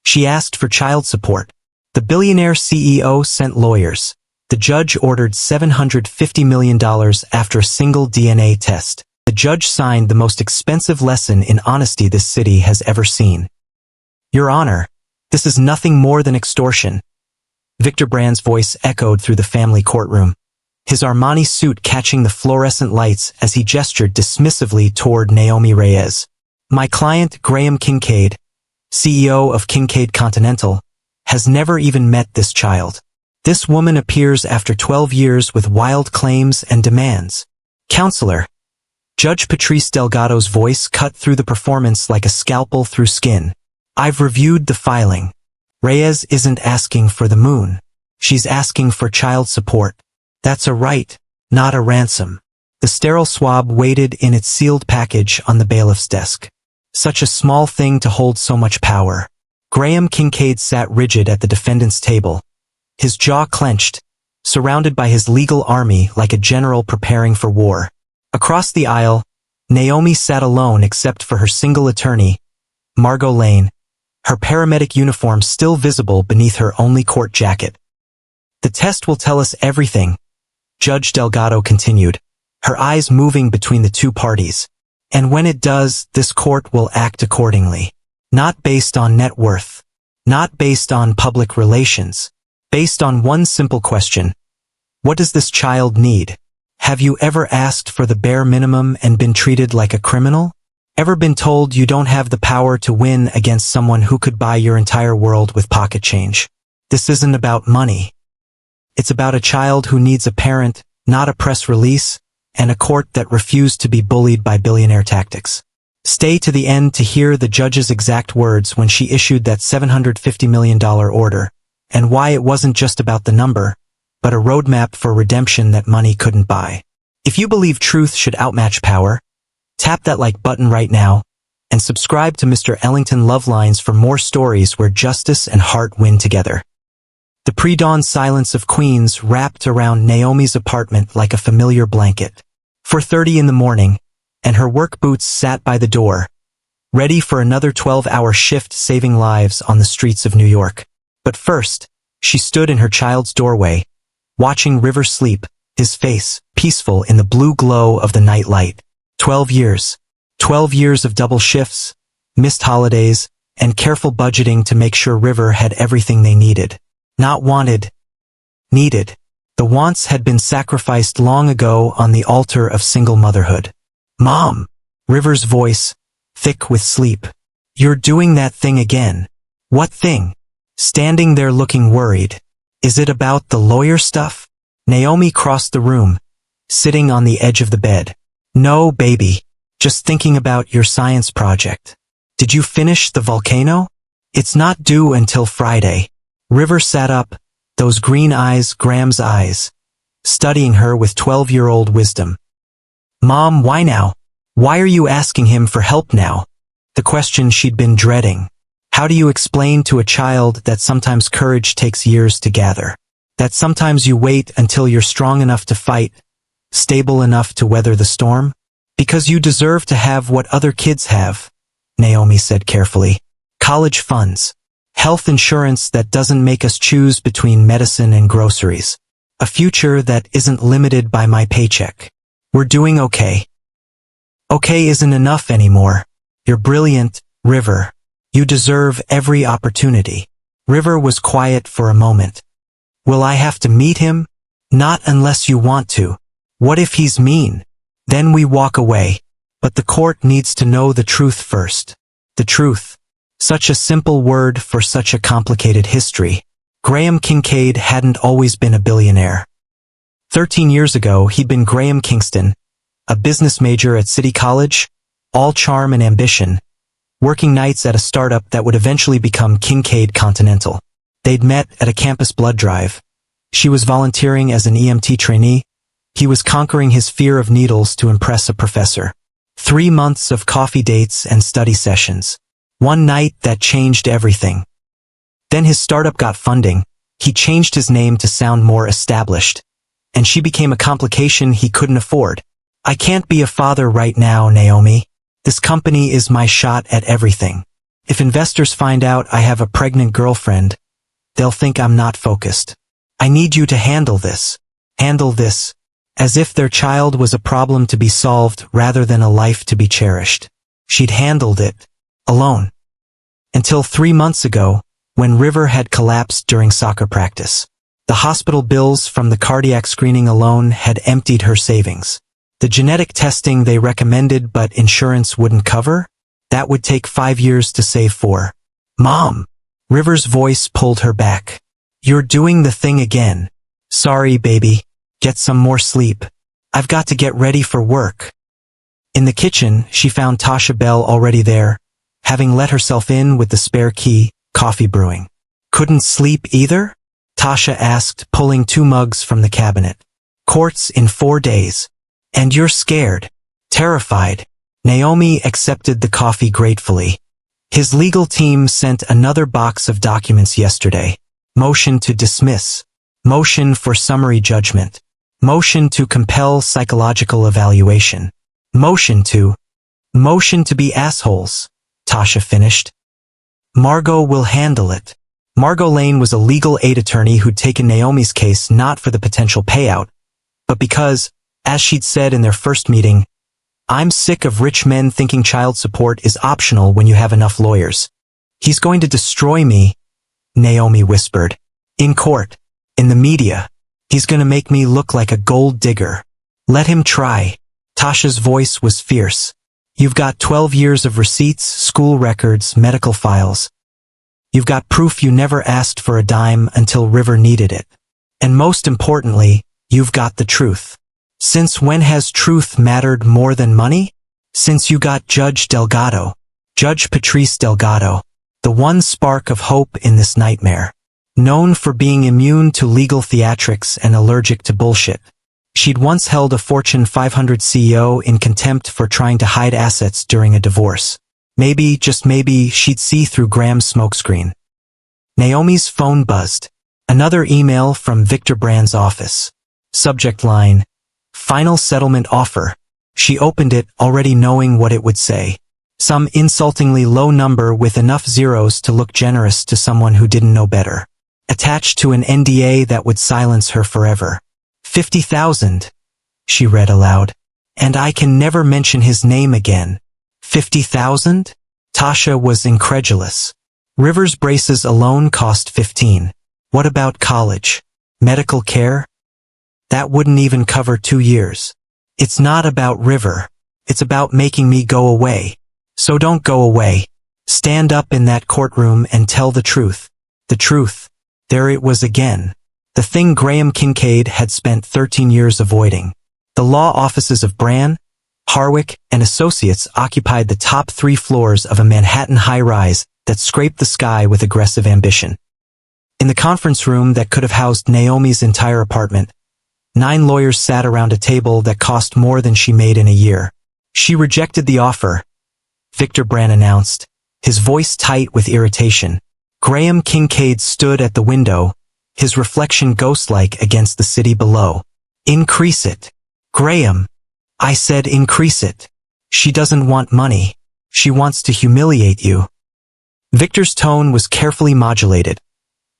She asked for child support. The billionaire CEO sent lawyers. The judge ordered $750 million after a single DNA test. The judge signed the most expensive lesson in honesty this city has ever seen. Your Honor, this is nothing more than extortion. Victor Brand's voice echoed through the family courtroom, his Armani suit catching the fluorescent lights as he gestured dismissively toward Naomi Reyes. My client, Graham Kincaid, CEO of Kincaid Continental, has never even met this child. This woman appears after 12 years with wild claims and demands. Counselor. Judge Patrice Delgado's voice cut through the performance like a scalpel through skin. I've reviewed the filing. Reyes isn't asking for the moon. She's asking for child support. That's a right, not a ransom. The sterile swab waited in its sealed package on the bailiff's desk. Such a small thing to hold so much power. Graham Kincaid sat rigid at the defendant's table, his jaw clenched, surrounded by his legal army like a general preparing for war. Across the aisle, Naomi sat alone except for her single attorney, Margot Lane, her paramedic uniform still visible beneath her only court jacket. The test will tell us everything, Judge Delgado continued, her eyes moving between the two parties. And when it does, this court will act accordingly. Not based on net worth. Not based on public relations. Based on one simple question. What does this child need? Have you ever asked for the bare minimum and been treated like a criminal? Ever been told you don't have the power to win against someone who could buy your entire world with pocket change? This isn't about money. It's about a child who needs a parent, not a press release, and a court that refused to be bullied by billionaire tactics. Stay to the end to hear the judge's exact words when she issued that $750 million order, and why it wasn't just about the number, but a roadmap for redemption that money couldn't buy. If you believe truth should outmatch power, tap that like button right now, and subscribe to Mr. Ellington LoveLines for more stories where justice and heart win together. The pre-dawn silence of Queens wrapped around Naomi's apartment like a familiar blanket. 4:30 in the morning, and her work boots sat by the door, ready for another 12-hour shift saving lives on the streets of New York. But first, she stood in her child's doorway, watching River sleep, his face peaceful in the blue glow of the night light. 12 years. 12 years of double shifts, missed holidays, and careful budgeting to make sure River had everything they needed. Not wanted. Needed. The wants had been sacrificed long ago on the altar of single motherhood. Mom! River's voice, thick with sleep. You're doing that thing again. What thing? Standing there looking worried. Is it about the lawyer stuff? Naomi crossed the room, sitting on the edge of the bed. No, baby. Just thinking about your science project. Did you finish the volcano? It's not due until Friday. River sat up, those green eyes Graham's eyes, studying her with 12-year-old wisdom. Mom, why now? Why are you asking him for help now? The question she'd been dreading. How do you explain to a child that sometimes courage takes years to gather? That sometimes you wait until you're strong enough to fight, stable enough to weather the storm? Because you deserve to have what other kids have, Naomi said carefully. College funds. Health insurance that doesn't make us choose between medicine and groceries. A future that isn't limited by my paycheck. We're doing okay. Okay isn't enough anymore. You're brilliant, River. You deserve every opportunity. River was quiet for a moment. Will I have to meet him? Not unless you want to. What if he's mean? Then we walk away. But the court needs to know the truth first. The truth. Such a simple word for such a complicated history. Graham Kincaid hadn't always been a billionaire. 13 years ago, he'd been Graham Kingston, a business major at City College, all charm and ambition, working nights at a startup that would eventually become Kincaid Continental. They'd met at a campus blood drive. She was volunteering as an EMT trainee. He was conquering his fear of needles to impress a professor. 3 months of coffee dates and study sessions. One night that changed everything. Then his startup got funding. He changed his name to sound more established. And she became a complication he couldn't afford. I can't be a father right now, Naomi. This company is my shot at everything. If investors find out I have a pregnant girlfriend, they'll think I'm not focused. I need you to handle this. Handle this. As if their child was a problem to be solved rather than a life to be cherished. She'd handled it. Alone. Until 3 months ago, when River had collapsed during soccer practice. The hospital bills from the cardiac screening alone had emptied her savings. The genetic testing they recommended but insurance wouldn't cover? That would take 5 years to save for. Mom! River's voice pulled her back. You're doing the thing again. Sorry, baby. Get some more sleep. I've got to get ready for work. In the kitchen, she found Tasha Bell already there, having let herself in with the spare key, coffee brewing. Couldn't sleep either? Tasha asked, pulling 2 mugs from the cabinet. Courts in 4 days. And you're scared. Terrified. Naomi accepted the coffee gratefully. His legal team sent another box of documents yesterday. Motion to dismiss. Motion for summary judgment. Motion to compel psychological evaluation. Motion to be assholes. Tasha finished. Margot will handle it. Margot Lane was a legal aid attorney who'd taken Naomi's case not for the potential payout, but because, as she'd said in their first meeting, I'm sick of rich men thinking child support is optional when you have enough lawyers. He's going to destroy me, Naomi whispered. In court. In the media. He's going to make me look like a gold digger. Let him try. Tasha's voice was fierce. You've got 12 years of receipts, school records, medical files. You've got proof you never asked for a dime until River needed it. And most importantly, you've got the truth. Since when has truth mattered more than money? Since you got Judge Delgado. Judge Patrice Delgado. The one spark of hope in this nightmare. Known for being immune to legal theatrics and allergic to bullshit. She'd once held a Fortune 500 CEO in contempt for trying to hide assets during a divorce. Maybe, just maybe, she'd see through Graham's smokescreen. Naomi's phone buzzed. Another email from Victor Brand's office. Subject line. Final settlement offer. She opened it, already knowing what it would say. Some insultingly low number with enough zeros to look generous to someone who didn't know better. Attached to an NDA that would silence her forever. 50,000. She read aloud. And I can never mention his name again. 50,000? Tasha was incredulous. River's braces alone cost 15. What about college? Medical care? That wouldn't even cover 2 years. It's not about River. It's about making me go away. So don't go away. Stand up in that courtroom and tell the truth. The truth. There it was again. The thing Graham Kincaid had spent 13 years avoiding. The law offices of Bran, Harwick, and Associates occupied the top 3 floors of a Manhattan high-rise that scraped the sky with aggressive ambition. In the conference room that could have housed Naomi's entire apartment, 9 lawyers sat around a table that cost more than she made in a year. She rejected the offer, Victor Bran announced, his voice tight with irritation. Graham Kincaid stood at the window, his reflection ghost-like against the city below. Increase it. Graham. I said increase it. She doesn't want money. She wants to humiliate you. Victor's tone was carefully modulated,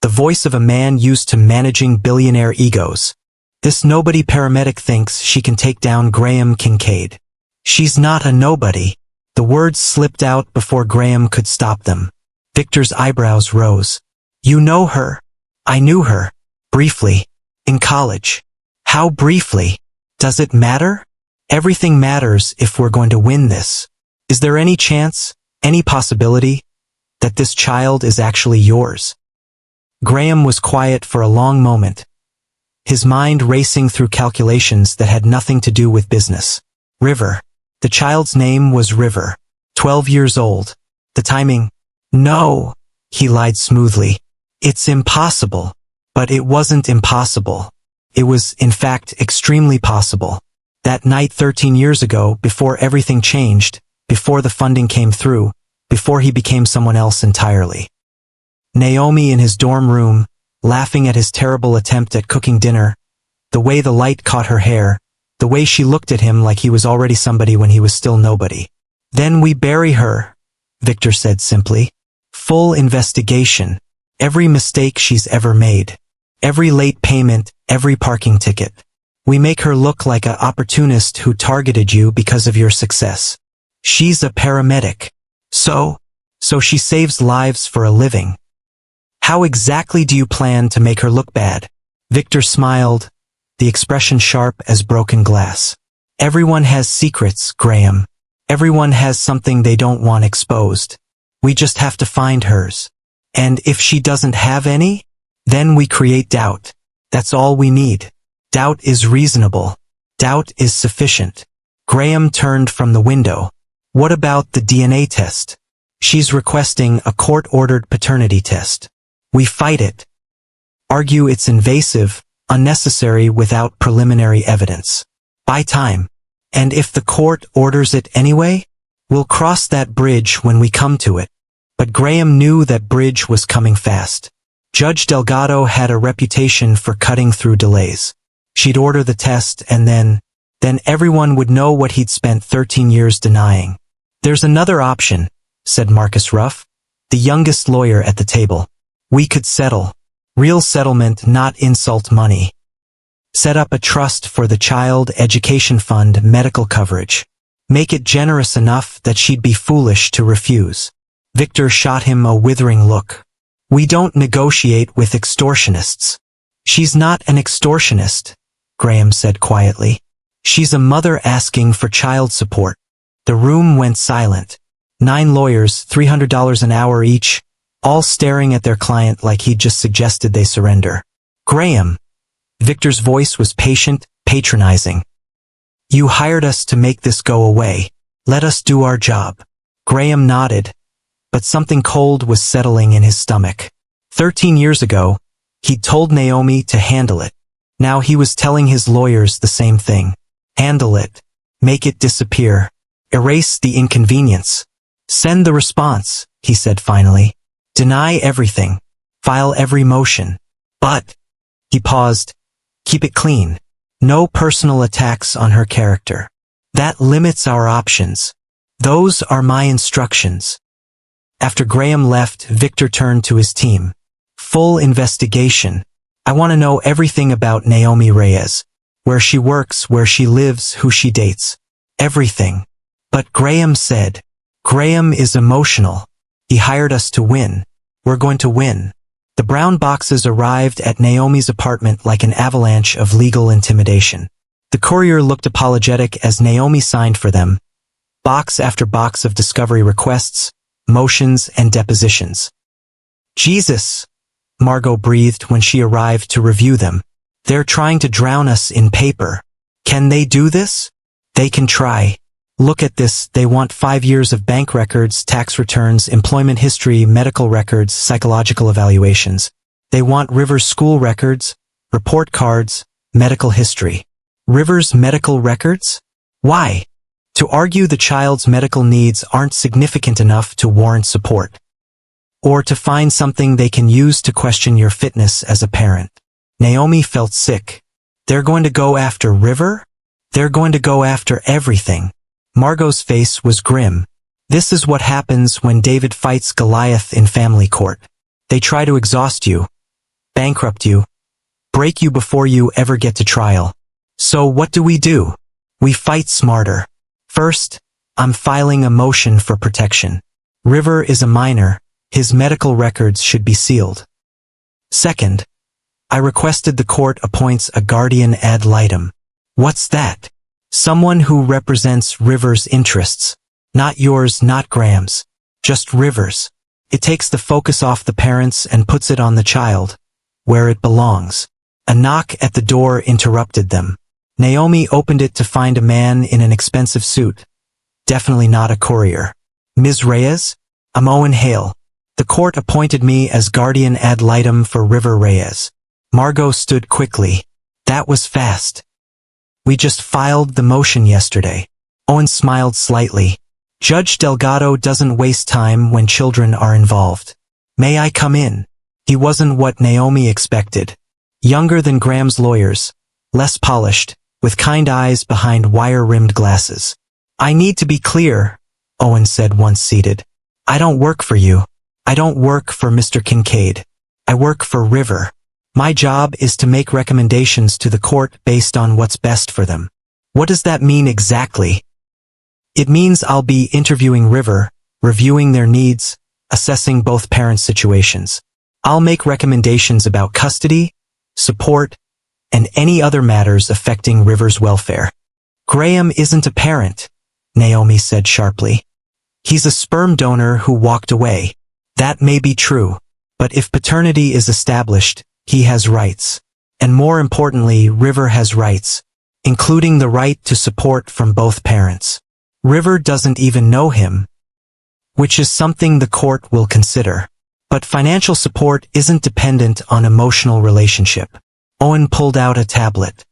the voice of a man used to managing billionaire egos. This nobody paramedic thinks she can take down Graham Kincaid. She's not a nobody. The words slipped out before Graham could stop them. Victor's eyebrows rose. You know her. I knew her. Briefly. In college. How briefly? Does it matter? Everything matters if we're going to win this. Is there any chance, any possibility, that this child is actually yours? Graham was quiet for a long moment, his mind racing through calculations that had nothing to do with business. River. The child's name was River. 12 years old. The timing. No, he lied smoothly. It's impossible. But it wasn't impossible. It was, in fact, extremely possible. That night 13 years ago, before everything changed, before the funding came through, before he became someone else entirely. Naomi in his dorm room, laughing at his terrible attempt at cooking dinner, the way the light caught her hair, the way she looked at him like he was already somebody when he was still nobody. Then we bury her, Victor said simply. Full investigation. Every mistake she's ever made. Every late payment, every parking ticket. We make her look like an opportunist who targeted you because of your success. She's a paramedic. So she saves lives for a living. How exactly do you plan to make her look bad? Victor smiled, the expression sharp as broken glass. Everyone has secrets, Graham. Everyone has something they don't want exposed. We just have to find hers. And if she doesn't have any, then we create doubt. That's all we need. Doubt is reasonable. Doubt is sufficient. Graham turned from the window. What about the DNA test? She's requesting a court-ordered paternity test. We fight it. Argue it's invasive, unnecessary without preliminary evidence. Buy time. And if the court orders it anyway, we'll cross that bridge when we come to it. But Graham knew that bridge was coming fast. Judge Delgado had a reputation for cutting through delays. She'd order the test and then everyone would know what he'd spent 13 years denying. There's another option, said Marcus Ruff, the youngest lawyer at the table. We could settle. Real settlement, not insult money. Set up a trust for the Child Education Fund medical coverage. Make it generous enough that she'd be foolish to refuse. Victor shot him a withering look. We don't negotiate with extortionists. She's not an extortionist, Graham said quietly. She's a mother asking for child support. The room went silent. 9 lawyers, $300 an hour each, all staring at their client like he'd just suggested they surrender. Graham. Victor's voice was patient, patronizing. You hired us to make this go away. Let us do our job. Graham nodded, but something cold was settling in his stomach. 13 years ago, he'd told Naomi to handle it. Now he was telling his lawyers the same thing. Handle it. Make it disappear. Erase the inconvenience. Send the response, he said finally. Deny everything. File every motion. But, he paused, keep it clean. No personal attacks on her character. That limits our options. Those are my instructions. After Graham left, Victor turned to his team. Full investigation. I want to know everything about Naomi Reyes. Where she works, where she lives, who she dates. Everything. But Graham said, Graham is emotional. He hired us to win. We're going to win. The brown boxes arrived at Naomi's apartment like an avalanche of legal intimidation. The courier looked apologetic as Naomi signed for them. Box after box of discovery requests, motions, and depositions. Jesus, Margot breathed when she arrived to review them. They're trying to drown us in paper. Can they do this? They can try. Look at this, they want 5 years of bank records, tax returns, employment history, medical records, psychological evaluations. They want River's school records, report cards, medical history. River's medical records? Why? To argue the child's medical needs aren't significant enough to warrant support. Or to find something they can use to question your fitness as a parent. Naomi felt sick. They're going to go after River? They're going to go after everything. Margot's face was grim. This is what happens when David fights Goliath in family court. They try to exhaust you, bankrupt you, break you before you ever get to trial. So what do? We fight smarter. First, I'm filing a motion for protection. River is a minor. His medical records should be sealed. Second, I requested the court appoints a guardian ad litem. What's that? Someone who represents River's interests. Not yours, not Graham's. Just River's. It takes the focus off the parents and puts it on the child, where it belongs. A knock at the door interrupted them. Naomi opened it to find a man in an expensive suit. Definitely not a courier. Ms. Reyes? I'm Owen Hale. The court appointed me as guardian ad litem for River Reyes. Margot stood quickly. That was fast. We just filed the motion yesterday. Owen smiled slightly. Judge Delgado doesn't waste time when children are involved. May I come in? He wasn't what Naomi expected. Younger than Graham's lawyers. Less polished, with kind eyes behind wire-rimmed glasses. I need to be clear, Owen said once seated. I don't work for you. I don't work for Mr. Kincaid. I work for River. My job is to make recommendations to the court based on what's best for them. What does that mean exactly? It means I'll be interviewing River, reviewing their needs, assessing both parents' situations. I'll make recommendations about custody, support, and any other matters affecting River's welfare. Graham isn't a parent, Naomi said sharply. He's a sperm donor who walked away. That may be true, but if paternity is established, he has rights. And more importantly, River has rights, including the right to support from both parents. River doesn't even know him, which is something the court will consider. But financial support isn't dependent on emotional relationship. Owen pulled out a tablet.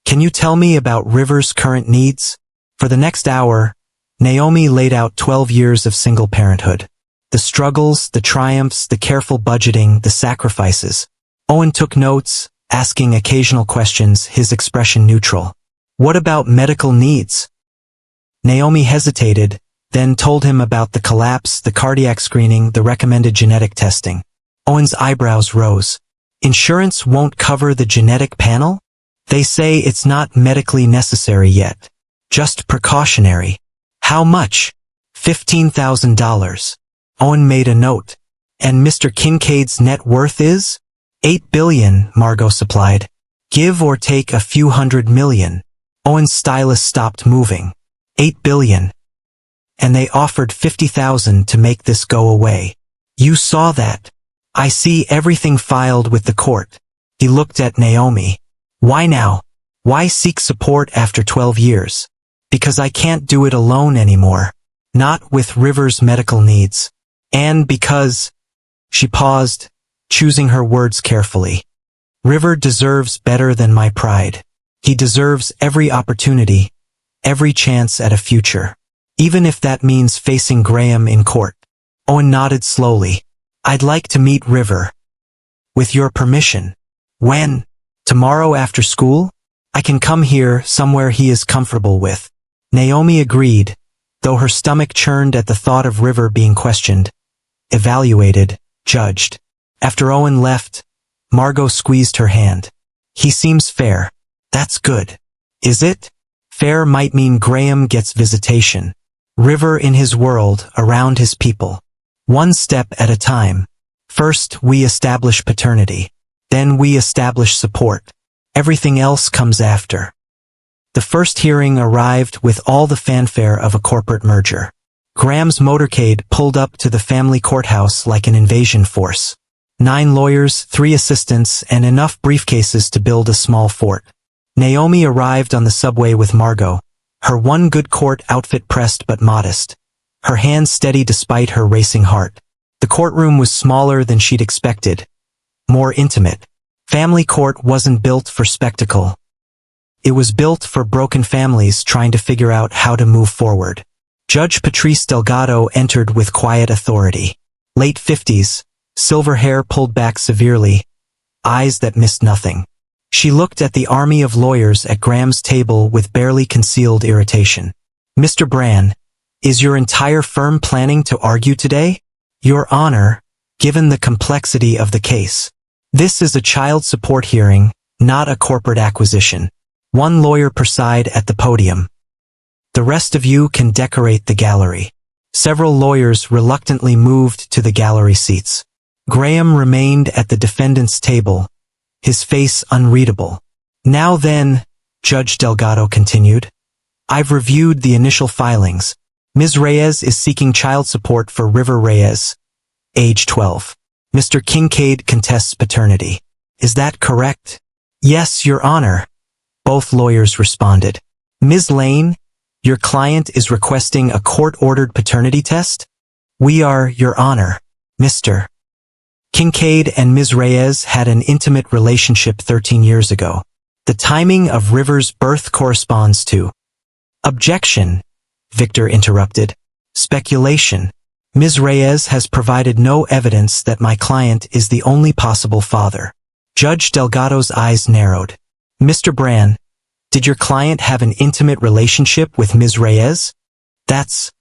Can you tell me about River's current needs? For the next hour, Naomi laid out 12 years of single parenthood. The struggles, the triumphs, the careful budgeting, the sacrifices. Owen took notes, asking occasional questions, his expression neutral. What about medical needs? Naomi hesitated, then told him about the collapse, the cardiac screening, the recommended genetic testing. Owen's eyebrows rose. Insurance won't cover the genetic panel? They say it's not medically necessary yet. Just precautionary. How much? $15,000. Owen made a note. And Mr. Kincaid's net worth is? $8 billion, Margot supplied. Give or take a few $100 million. Owen's stylus stopped moving. $8 billion. And they offered $50,000 to make this go away. You saw that. I see everything filed with the court. He looked at Naomi. Why now? Why seek support after 12 years? Because I can't do it alone anymore. Not with River's medical needs. And because... She paused, choosing her words carefully. River deserves better than my pride. He deserves every opportunity, every chance at a future. Even if that means facing Graham in court. Owen nodded slowly. I'd like to meet River. With your permission. When? Tomorrow after school? I can come here, somewhere he is comfortable with. Naomi agreed, though her stomach churned at the thought of River being questioned, evaluated, judged. After Owen left, Margot squeezed her hand. He seems fair. That's good. Is it? Fair might mean Graham gets visitation. River in his world, around his people. One step at a time. First, we establish paternity. Then we establish support. Everything else comes after. The first hearing arrived with all the fanfare of a corporate merger. Graham's motorcade pulled up to the family courthouse like an invasion force. 9 lawyers, 3 assistants, and enough briefcases to build a small fort. Naomi arrived on the subway with Margot, her one good court outfit pressed but modest, her hands steady despite her racing heart. The courtroom was smaller than she'd expected, more intimate. Family court wasn't built for spectacle. It was built for broken families trying to figure out how to move forward. Judge Patrice Delgado entered with quiet authority. Late 50s, silver hair pulled back severely, eyes that missed nothing. She looked at the army of lawyers at Graham's table with barely concealed irritation. Mr. Bran, is your entire firm planning to argue today? Your Honor, given the complexity of the case. This is a child support hearing, not a corporate acquisition. One lawyer per side at the podium. The rest of you can decorate the gallery. Several lawyers reluctantly moved to the gallery seats. Graham remained at the defendant's table, his face unreadable. Now then, Judge Delgado continued, I've reviewed the initial filings. Ms. Reyes is seeking child support for River Reyes, age 12. Mr. Kincaid contests paternity. Is that correct? Yes, Your Honor. Both lawyers responded. Ms. Lane, your client is requesting a court-ordered paternity test? We are, Your Honor. Mr. Kincaid and Ms. Reyes had an intimate relationship 13 years ago. The timing of River's birth corresponds to... Objection, Victor interrupted. Speculation. Ms. Reyes has provided no evidence that my client is the only possible father. Judge Delgado's eyes narrowed. Mr. Bran, did your client have an intimate relationship with Ms. Reyes? That's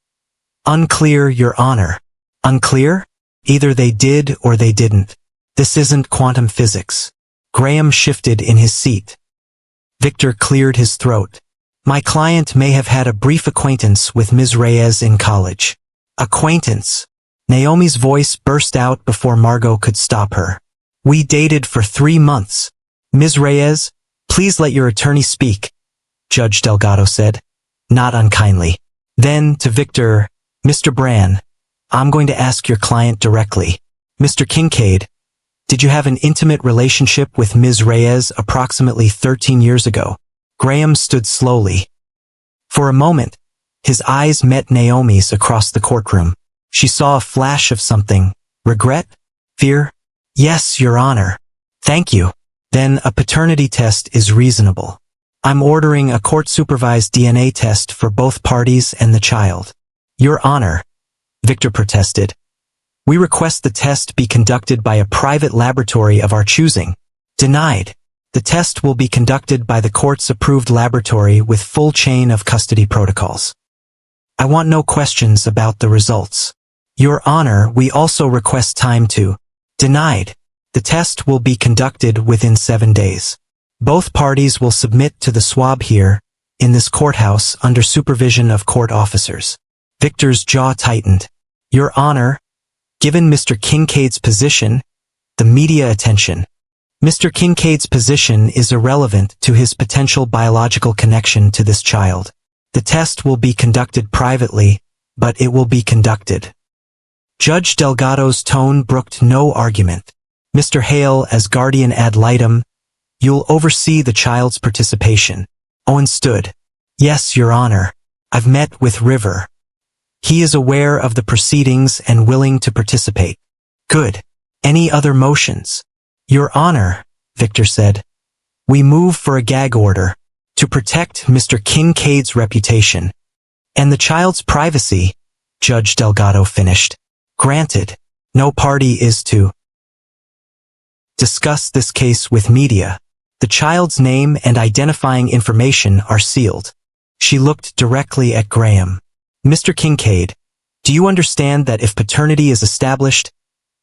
unclear, Your Honor. Unclear? Either they did or they didn't. This isn't quantum physics. Graham shifted in his seat. Victor cleared his throat. My client may have had a brief acquaintance with Ms. Reyes in college. Acquaintance. Naomi's voice burst out before Margot could stop her. We dated for 3 months. Ms. Reyes, please let your attorney speak, Judge Delgado said, not unkindly. Then, to Victor, Mr. Bran, I'm going to ask your client directly. Mr. Kincaid, did you have an intimate relationship with Ms. Reyes approximately 13 years ago? Graham stood slowly. For a moment, his eyes met Naomi's across the courtroom. She saw a flash of something. Regret? Fear? Yes, Your Honor. Thank you. Then a paternity test is reasonable. I'm ordering a court-supervised DNA test for both parties and the child. Your Honor, Victor protested. We request the test be conducted by a private laboratory of our choosing. Denied. The test will be conducted by the court's approved laboratory with full chain of custody protocols. I want no questions about the results. Your Honor, we also request time to. Denied. The test will be conducted within 7 days. Both parties will submit to the swab here, in this courthouse under supervision of court officers. Victor's jaw tightened. Your Honor, given Mr. Kincaid's position, the media attention. Mr. Kincaid's position is irrelevant to his potential biological connection to this child. The test will be conducted privately, but it will be conducted. Judge Delgado's tone brooked no argument. Mr. Hale, as guardian ad litem, you'll oversee the child's participation. Owen stood. Yes, Your Honor. I've met with River. He is aware of the proceedings and willing to participate. Good. Any other motions? Your Honor, Victor said. We move for a gag order to protect Mr. Kincaid's reputation and the child's privacy, Judge Delgado finished. Granted, no party is to discuss this case with media. The child's name and identifying information are sealed. She looked directly at Graham. Mr. Kincaid, do you understand that if paternity is established,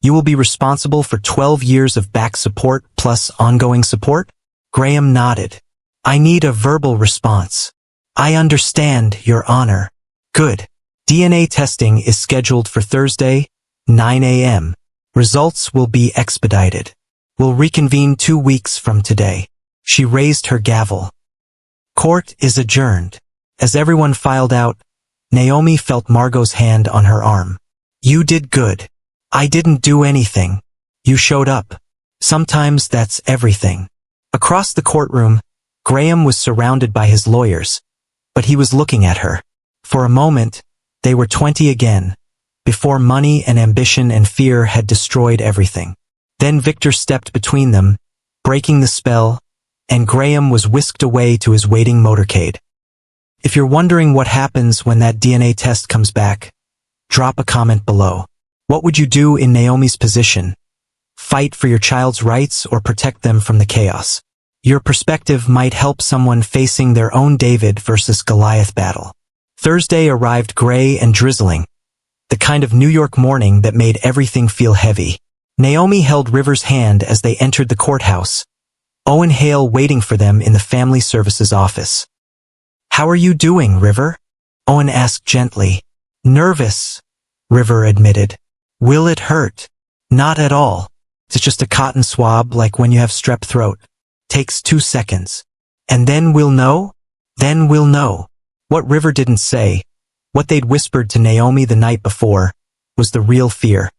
you will be responsible for 12 years of back support plus ongoing support? Graham nodded. I need a verbal response. I understand, Your Honor. Good. DNA testing is scheduled for Thursday, 9 a.m. Results will be expedited. We'll reconvene 2 weeks from today. She raised her gavel. Court is adjourned. As everyone filed out, Naomi felt Margot's hand on her arm. You did good. I didn't do anything. You showed up. Sometimes that's everything. Across the courtroom, Graham was surrounded by his lawyers, but he was looking at her. For a moment, they were 20 again, before money and ambition and fear had destroyed everything. Then Victor stepped between them, breaking the spell, and Graham was whisked away to his waiting motorcade. If you're wondering what happens when that DNA test comes back, drop a comment below. What would you do in Naomi's position? Fight for your child's rights or protect them from the chaos? Your perspective might help someone facing their own David versus Goliath battle. Thursday arrived gray and drizzling, the kind of New York morning that made everything feel heavy. Naomi held River's hand as they entered the courthouse, Owen Hale waiting for them in the family services office. How are you doing, River? Owen asked gently. Nervous, River admitted. Will it hurt? Not at all. It's just a cotton swab like when you have strep throat. Takes 2 seconds. And then we'll know? Then we'll know. What River didn't say, what they'd whispered to Naomi the night before, was the real fear.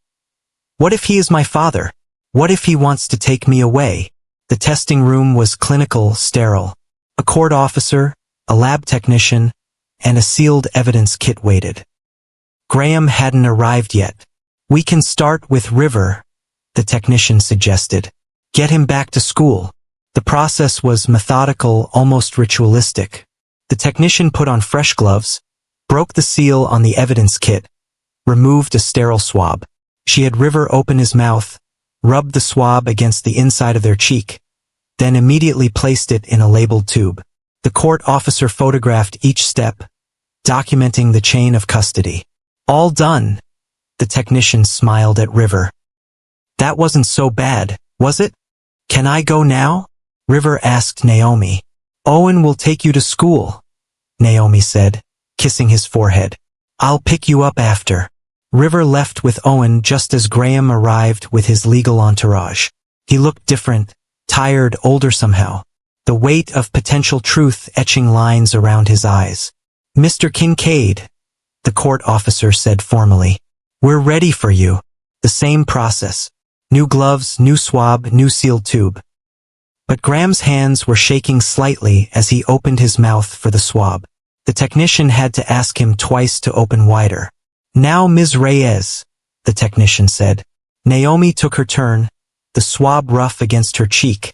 What if he is my father? What if he wants to take me away? The testing room was clinical, sterile. A court officer, a lab technician, and a sealed evidence kit waited. Graham hadn't arrived yet. We can start with River, the technician suggested. Get him back to school. The process was methodical, almost ritualistic. The technician put on fresh gloves, broke the seal on the evidence kit, removed a sterile swab. She had River open his mouth, rubbed the swab against the inside of their cheek, then immediately placed it in a labeled tube. The court officer photographed each step, documenting the chain of custody. All done. The The technician smiled at River. That wasn't so bad, was it? Can I go now? River asked Naomi. Owen will take you to school, Naomi said, kissing his forehead. I'll pick you up after. River left with Owen just as Graham arrived with his legal entourage. He looked different, tired, older somehow, the weight of potential truth etching lines around his eyes. Mr. Kincaid, the court officer said formally. We're ready for you. The same process. New gloves, new swab, new sealed tube. But Graham's hands were shaking slightly as he opened his mouth for the swab. The technician had to ask him twice to open wider. Now Ms. Reyes, the technician said. Naomi took her turn, the swab rough against her cheek,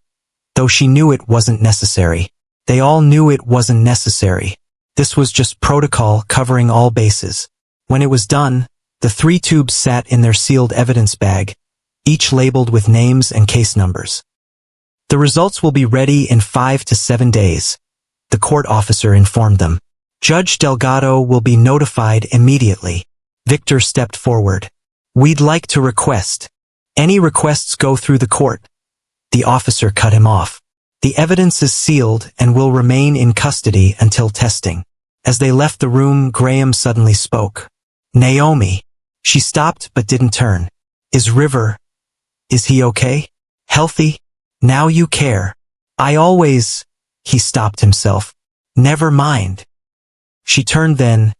though she knew it wasn't necessary. They all knew it wasn't necessary. This was just protocol covering all bases. When it was done, the 3 tubes sat in their sealed evidence bag, each labeled with names and case numbers. The results will be ready in 5 to 7 days, the court officer informed them. Judge Delgado will be notified immediately. Victor stepped forward. We'd like to request. Any requests go through the court. The officer cut him off. The evidence is sealed and will remain in custody until testing. As they left the room, Graham suddenly spoke. Naomi. She stopped but didn't turn. Is he okay? Healthy? Now you care. He stopped himself. Never mind. She turned then,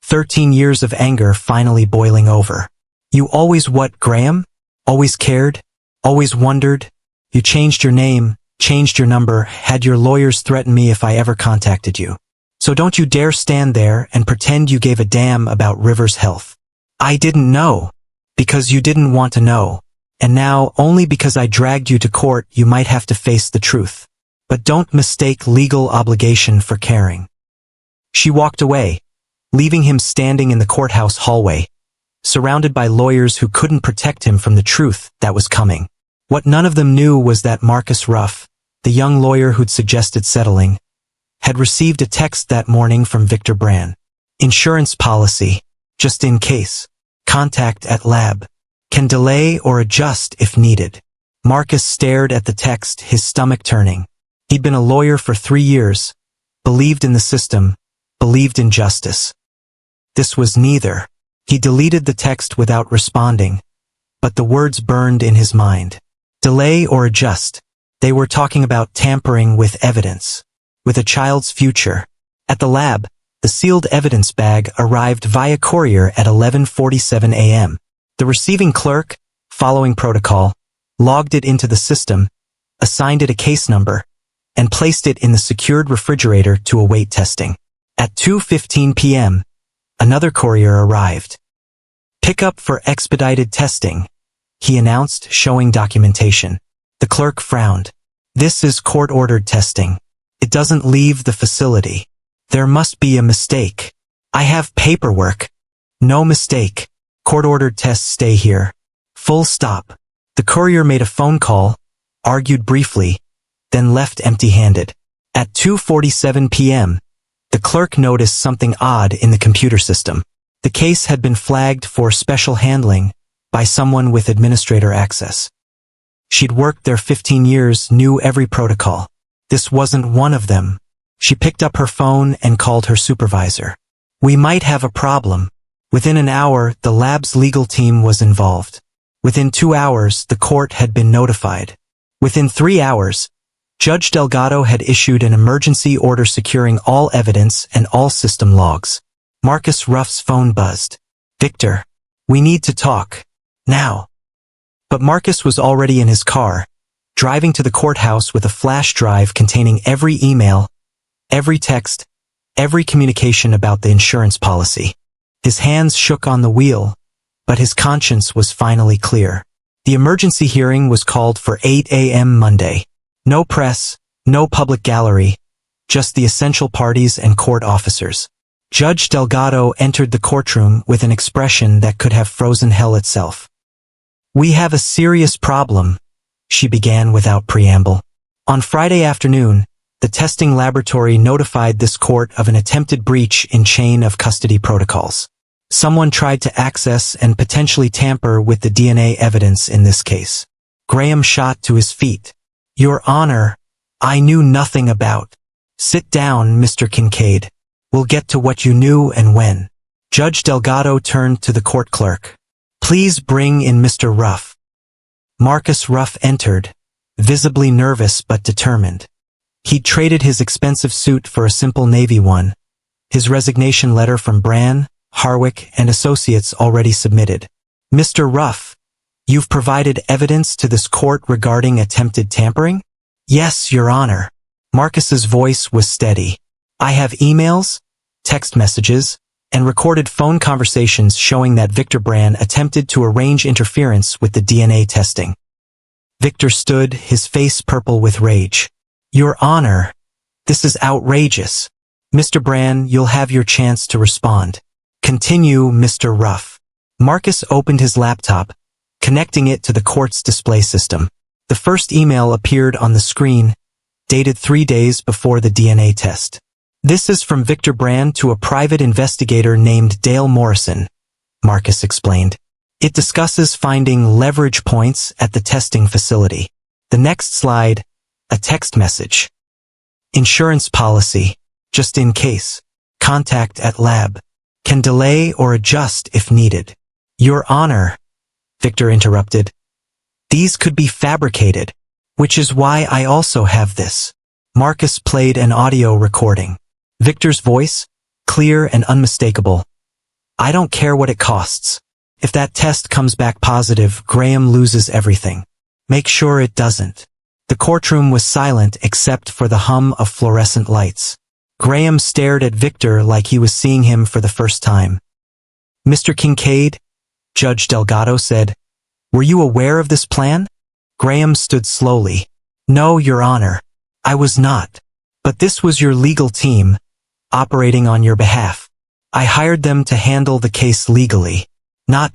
13 years of anger finally boiling over. You always what, Graham? Always cared? Always wondered? You changed your name, changed your number, had your lawyers threaten me if I ever contacted you. So don't you dare stand there and pretend you gave a damn about River's health. I didn't know. Because you didn't want to know. And now, only because I dragged you to court, you might have to face the truth. But don't mistake legal obligation for caring. She walked away, leaving him standing in the courthouse hallway, surrounded by lawyers who couldn't protect him from the truth that was coming. What none of them knew was that Marcus Ruff, the young lawyer who'd suggested settling, had received a text that morning from Victor Brann. Insurance policy, just in case. Contact at lab. Can delay or adjust if needed. Marcus stared at the text, his stomach turning. He'd been a lawyer for 3 years, believed in the system, believed in justice. This was neither. He deleted the text without responding, but the words burned in his mind. Delay or adjust. They were talking about tampering with evidence, with a child's future. At the lab, the sealed evidence bag arrived via courier at 11:47 a.m. The receiving clerk, following protocol, logged it into the system, assigned it a case number, and placed it in the secured refrigerator to await testing. At 2:15 p.m., another courier arrived. Pickup for expedited testing, he announced, showing documentation. The clerk frowned. This is court-ordered testing. It doesn't leave the facility. There must be a mistake. I have paperwork. No mistake. Court-ordered tests stay here. Full stop. The courier made a phone call, argued briefly, then left empty-handed. At 2:47 p.m., the clerk noticed something odd in the computer system. The case had been flagged for special handling by someone with administrator access. She'd worked there 15 years, knew every protocol. This wasn't one of them. She picked up her phone and called her supervisor. We might have a problem. Within an hour, the lab's legal team was involved. Within 2 hours, the court had been notified. Within 3 hours, Judge Delgado had issued an emergency order securing all evidence and all system logs. Marcus Ruff's phone buzzed. Victor, we need to talk. Now. But Marcus was already in his car, driving to the courthouse with a flash drive containing every email, every text, every communication about the insurance policy. His hands shook on the wheel, but his conscience was finally clear. The emergency hearing was called for 8 a.m. Monday. No press, no public gallery, just the essential parties and court officers. Judge Delgado entered the courtroom with an expression that could have frozen hell itself. We have a serious problem, she began without preamble. On Friday afternoon, the testing laboratory notified this court of an attempted breach in chain of custody protocols. Someone tried to access and potentially tamper with the DNA evidence in this case. Graham shot to his feet. Your Honor, I knew nothing about. Sit down, Mr. Kincaid. We'll get to what you knew and when. Judge Delgado turned to the court clerk. Please bring in Mr. Ruff. Marcus Ruff entered, visibly nervous but determined. He'd traded his expensive suit for a simple navy one. His resignation letter from Bran, Harwick, and Associates already submitted. Mr. Ruff, you've provided evidence to this court regarding attempted tampering? Yes, Your Honor. Marcus's voice was steady. I have emails, text messages, and recorded phone conversations showing that Victor Bran attempted to arrange interference with the DNA testing. Victor stood, his face purple with rage. Your Honor, this is outrageous. Mr. Bran, you'll have your chance to respond. Continue, Mr. Ruff. Marcus opened his laptop, connecting it to the court's display system. The first email appeared on the screen, dated 3 days before the DNA test. This is from Victor Bran to a private investigator named Dale Morrison, Marcus explained. It discusses finding leverage points at the testing facility. The next slide, a text message. Insurance policy, just in case. Contact at lab. Can delay or adjust if needed. Your Honor, Victor interrupted. These could be fabricated, which is why I also have this. Marcus played an audio recording. Victor's voice, clear and unmistakable. I don't care what it costs. If that test comes back positive, Graham loses everything. Make sure it doesn't. The courtroom was silent except for the hum of fluorescent lights. Graham stared at Victor like he was seeing him for the first time. Mr. Kincaid, Judge Delgado said, were you aware of this plan? Graham stood slowly. No, Your Honor. I was not. But this was your legal team, operating on your behalf. I hired them to handle the case legally. Not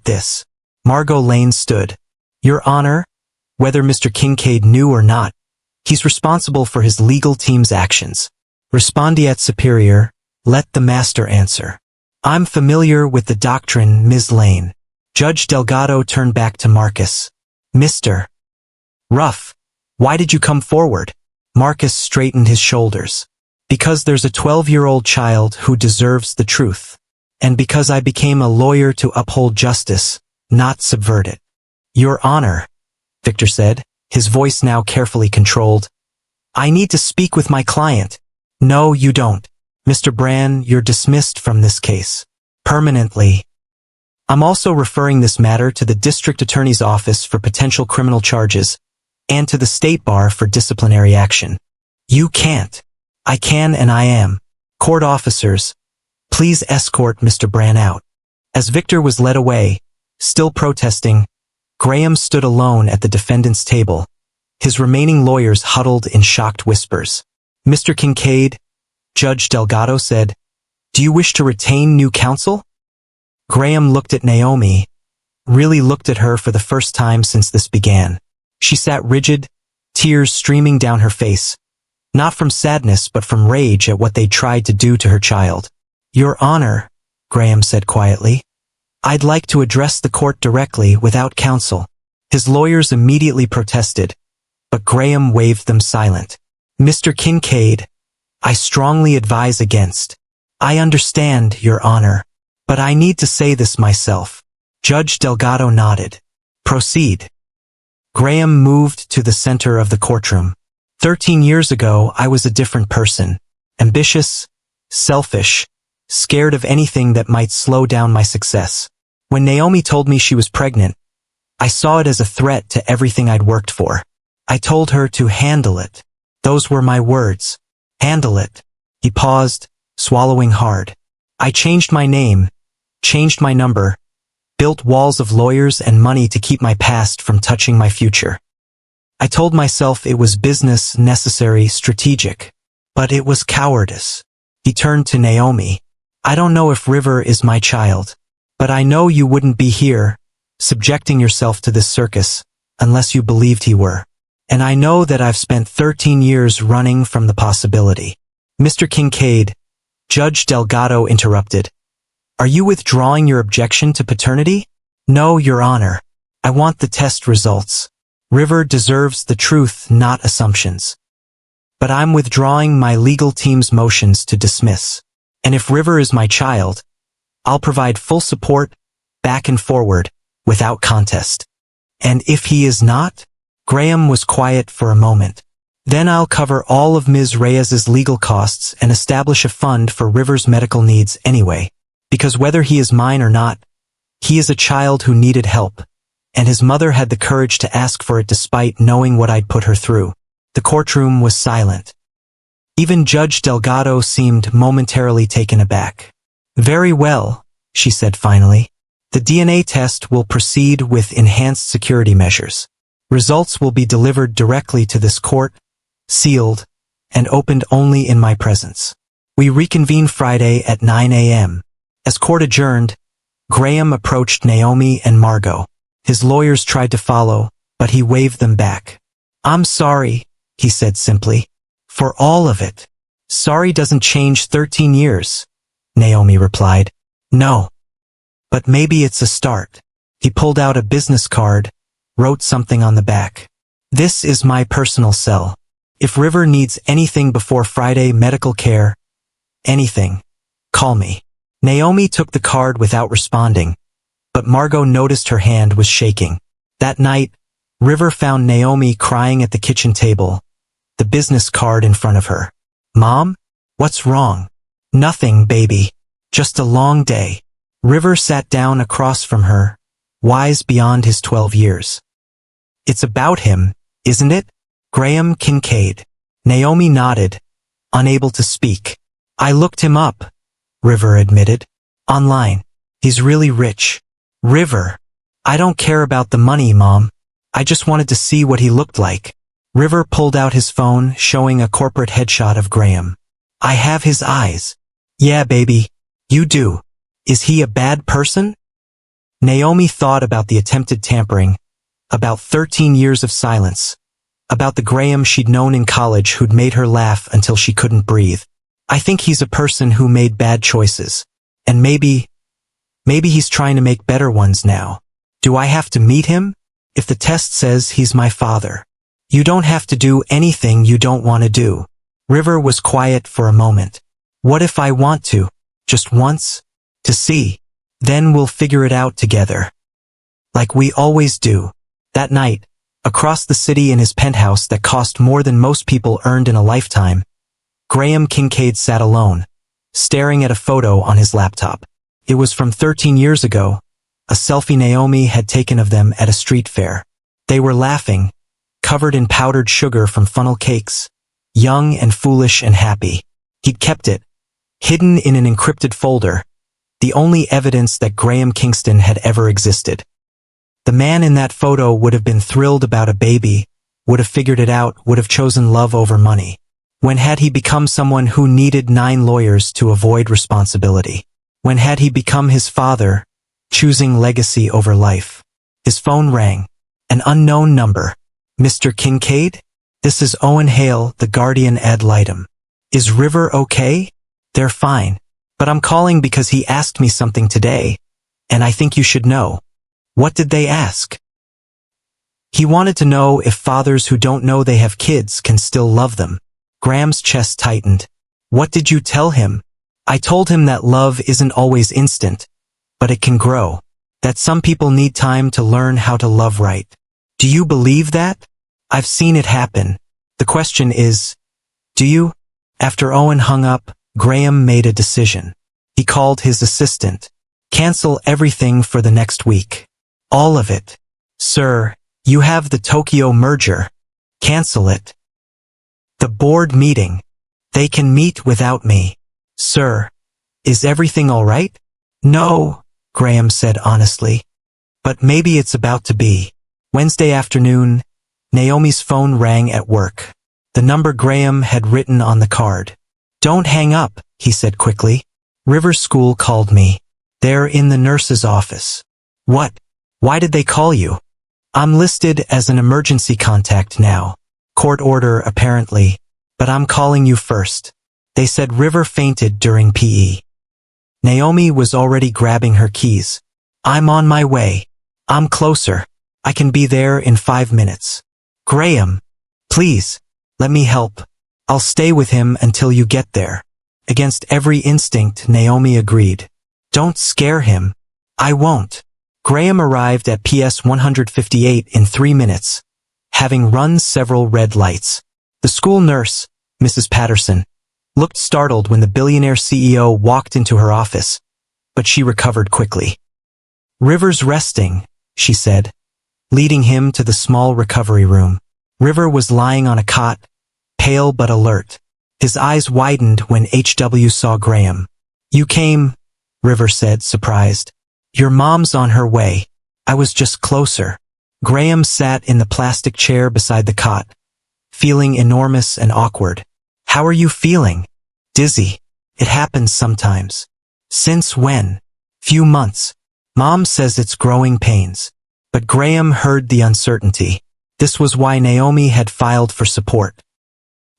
this. Margot Lane stood. Your Honor, whether Mr. Kincaid knew or not, he's responsible for his legal team's actions. Respondeat superior, let the master answer. I'm familiar with the doctrine, Ms. Lane. Judge Delgado turned back to Marcus. Mr. Ruff, why did you come forward? Marcus straightened his shoulders. Because there's a 12-year-old child who deserves the truth. And because I became a lawyer to uphold justice, not subvert it. Your Honor, Victor said, his voice now carefully controlled. I need to speak with my client. No, you don't. Mr. Bran, you're dismissed from this case. Permanently. I'm also referring this matter to the District Attorney's Office for potential criminal charges, and to the State Bar for disciplinary action. You can't. I can and I am. Court officers, please escort Mr. Bran out. As Victor was led away, still protesting, Graham stood alone at the defendant's table, his remaining lawyers huddled in shocked whispers. Mr. Kincaid, Judge Delgado said, do you wish to retain new counsel? Graham looked at Naomi, really looked at her for the first time since this began. She sat rigid, tears streaming down her face, not from sadness but from rage at what they'd tried to do to her child. Your Honor, Graham said quietly, I'd like to address the court directly without counsel. His lawyers immediately protested, but Graham waved them silent. Mr. Kincaid, I strongly advise against. I understand, Your Honor, but I need to say this myself. Judge Delgado nodded. Proceed. Graham moved to the center of the courtroom. 13 years ago, I was a different person. Ambitious, selfish, scared of anything that might slow down my success. When Naomi told me she was pregnant, I saw it as a threat to everything I'd worked for. I told her to handle it. Those were my words. Handle it. He paused, swallowing hard. I changed my name, changed my number, built walls of lawyers and money to keep my past from touching my future. I told myself it was business, necessary, strategic. But it was cowardice. He turned to Naomi. I don't know if River is my child, but I know you wouldn't be here, subjecting yourself to this circus, unless you believed he were. And I know that I've spent 13 years running from the possibility. Mr. Kincaid, Judge Delgado interrupted. Are you withdrawing your objection to paternity? No, Your Honor. I want the test results. River deserves the truth, not assumptions. But I'm withdrawing my legal team's motions to dismiss. And if River is my child, I'll provide full support, back and forward, without contest. And if he is not? Graham was quiet for a moment. Then I'll cover all of Ms. Reyes's legal costs and establish a fund for River's medical needs anyway. Because whether he is mine or not, he is a child who needed help, and his mother had the courage to ask for it despite knowing what I'd put her through. The courtroom was silent. Even Judge Delgado seemed momentarily taken aback. Very well, she said finally. The DNA test will proceed with enhanced security measures. Results will be delivered directly to this court, sealed, and opened only in my presence. We reconvene Friday at 9 a.m. As court adjourned, Graham approached Naomi and Margot. His lawyers tried to follow, but he waved them back. I'm sorry, he said simply. For all of it. Sorry doesn't change 13 years, Naomi replied. No. But maybe it's a start. He pulled out a business card, wrote something on the back. This is my personal cell. If River needs anything before Friday, medical care, anything, call me. Naomi took the card without responding, but Margot noticed her hand was shaking. That night, River found Naomi crying at the kitchen table, the business card in front of her. Mom? What's wrong? Nothing, baby. Just a long day. River sat down across from her, wise beyond his 12 years. It's about him, isn't it? Graham Kincaid. Naomi nodded, unable to speak. I looked him up, River admitted. Online. He's really rich. River. I don't care about the money, Mom. I just wanted to see what he looked like. River pulled out his phone, showing a corporate headshot of Graham. I have his eyes. Yeah, baby. You do. Is he a bad person? Naomi thought about the attempted tampering, about 13 years of silence, about the Graham she'd known in college who'd made her laugh until she couldn't breathe. I think he's a person who made bad choices. And maybe he's trying to make better ones now. Do I have to meet him? If the test says he's my father. You don't have to do anything you don't want to do. River was quiet for a moment. What if I want to? Just once? To see. Then we'll figure it out together. Like we always do. That night, across the city in his penthouse that cost more than most people earned in a lifetime, Graham Kincaid sat alone, staring at a photo on his laptop. It was from 13 years ago, a selfie Naomi had taken of them at a street fair. They were laughing, covered in powdered sugar from funnel cakes, young and foolish and happy. He'd kept it, hidden in an encrypted folder, the only evidence that Graham Kingston had ever existed. The man in that photo would have been thrilled about a baby, would have figured it out, would have chosen love over money. When had he become someone who needed 9 lawyers to avoid responsibility? When had he become his father, choosing legacy over life? His phone rang. An unknown number. Mr. Kincaid? This is Owen Hale, the guardian ad litem. Is River okay? They're fine. But I'm calling because he asked me something today, and I think you should know. What did they ask? He wanted to know if fathers who don't know they have kids can still love them. Graham's chest tightened. What did you tell him? I told him that love isn't always instant, but it can grow. That some people need time to learn how to love right. Do you believe that? I've seen it happen. The question is, do you? After Owen hung up, Graham made a decision. He called his assistant. Cancel everything for the next week. All of it. Sir, you have the Tokyo merger. Cancel it. The board meeting. They can meet without me. Sir, is everything all right? No, Graham said honestly. But maybe it's about to be. Wednesday afternoon, Naomi's phone rang at work. The number Graham had written on the card. Don't hang up, he said quickly. River School called me. They're in the nurse's office. What? Why did they call you? I'm listed as an emergency contact now. Court order apparently, but I'm calling you first. They said River fainted during PE. Naomi was already grabbing her keys. I'm on my way. I'm closer. I can be there in 5 minutes. Graham, please, let me help. I'll stay with him until you get there. Against every instinct, Naomi agreed. Don't scare him. I won't. Graham arrived at PS 158 in 3 minutes, having run several red lights. The school nurse, Mrs. Patterson, looked startled when the billionaire CEO walked into her office, but she recovered quickly. River's resting, she said, leading him to the small recovery room. River was lying on a cot, pale but alert. His eyes widened when HW saw Graham. You came, River said, surprised. Your mom's on her way. I was just closer. Graham sat in the plastic chair beside the cot, feeling enormous and awkward. How are you feeling? Dizzy. It happens sometimes. Since when? Few months. Mom says it's growing pains. But Graham heard the uncertainty. This was why Naomi had filed for support.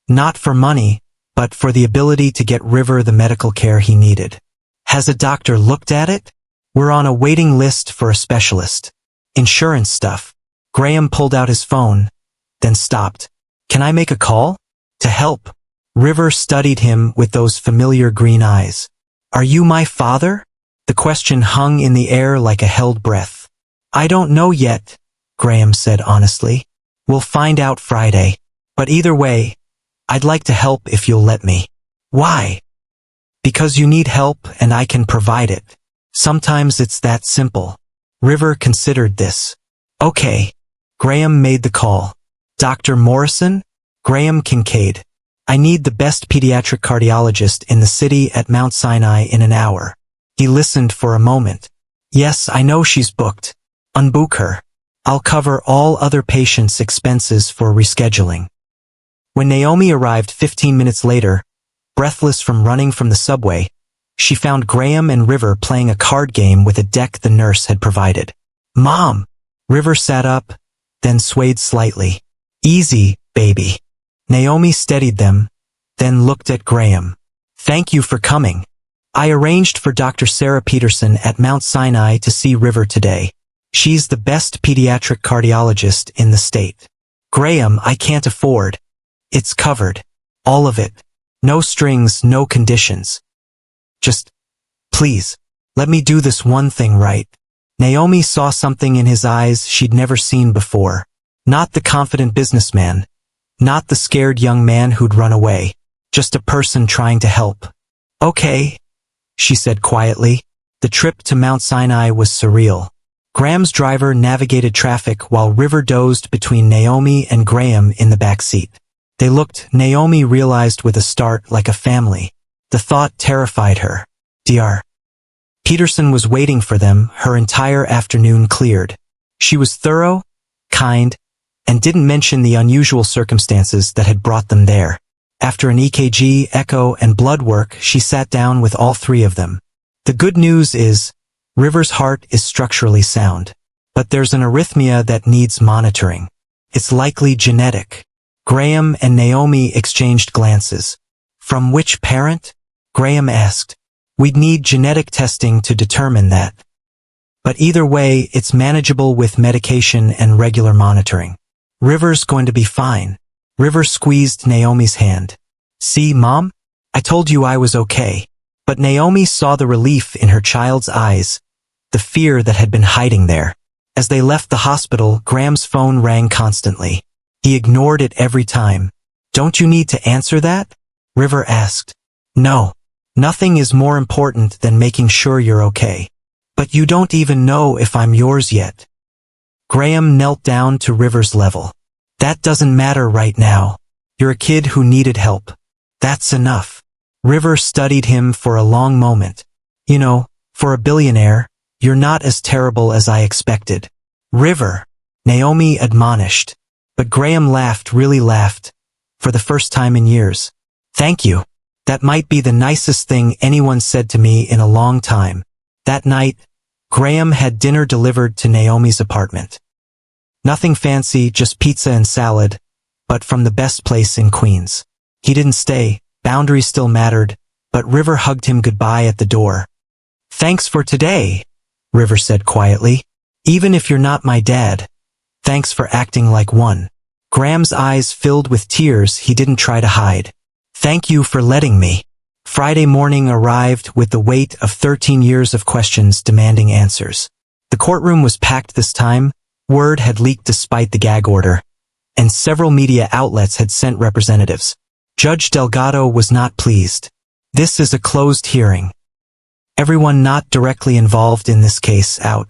Not for money, but for the ability to get River the medical care he needed. Has a doctor looked at it? We're on a waiting list for a specialist. Insurance stuff. Graham pulled out his phone, then stopped. Can I make a call? To help. River studied him with those familiar green eyes. Are you my father? The question hung in the air like a held breath. I don't know yet, Graham said honestly. We'll find out Friday. But either way, I'd like to help if you'll let me. Why? Because you need help and I can provide it. Sometimes it's that simple. River considered this. Okay. Graham made the call. Dr. Morrison? Graham Kincaid. I need the best pediatric cardiologist in the city at Mount Sinai in an hour. He listened for a moment. Yes, I know she's booked. Unbook her. I'll cover all other patients' expenses for rescheduling. When Naomi arrived 15 minutes later, breathless from running from the subway, she found Graham and River playing a card game with a deck the nurse had provided. Mom! River sat up, then swayed slightly. Easy, baby. Naomi steadied them, then looked at Graham. Thank you for coming. I arranged for Dr. Sarah Peterson at Mount Sinai to see River today. She's the best pediatric cardiologist in the state. Graham, I can't afford. It's covered. All of it. No strings, no conditions. Just, please, let me do this one thing right. Naomi saw something in his eyes she'd never seen before. Not the confident businessman. Not the scared young man who'd run away. Just a person trying to help. Okay, she said quietly. The trip to Mount Sinai was surreal. Graham's driver navigated traffic while River dozed between Naomi and Graham in the back seat. They looked, Naomi realized with a start, like a family. The thought terrified her. Dr. Peterson was waiting for them, her entire afternoon cleared. She was thorough, kind, and didn't mention the unusual circumstances that had brought them there. After an EKG, echo, and blood work, she sat down with all three of them. The good news is, River's heart is structurally sound. But there's an arrhythmia that needs monitoring. It's likely genetic. Graham and Naomi exchanged glances. From which parent? Graham asked. We'd need genetic testing to determine that. But either way, it's manageable with medication and regular monitoring. River's going to be fine. River squeezed Naomi's hand. See, Mom? I told you I was okay. But Naomi saw the relief in her child's eyes, the fear that had been hiding there. As they left the hospital, Graham's phone rang constantly. He ignored it every time. Don't you need to answer that? River asked. No. Nothing is more important than making sure you're okay. But you don't even know if I'm yours yet. Graham knelt down to River's level. That doesn't matter right now. You're a kid who needed help. That's enough. River studied him for a long moment. You know, for a billionaire, you're not as terrible as I expected. River, Naomi admonished. But Graham laughed, really laughed, for the first time in years. Thank you. That might be the nicest thing anyone said to me in a long time. That night, Graham had dinner delivered to Naomi's apartment. Nothing fancy, just pizza and salad, but from the best place in Queens. He didn't stay, boundaries still mattered, but River hugged him goodbye at the door. Thanks for today, River said quietly. Even if you're not my dad, thanks for acting like one. Graham's eyes filled with tears he didn't try to hide. Thank you for letting me. Friday morning arrived with the weight of 13 years of questions demanding answers. The courtroom was packed this time. Word had leaked despite the gag order, and several media outlets had sent representatives. Judge Delgado was not pleased. This is a closed hearing. Everyone not directly involved in this case out.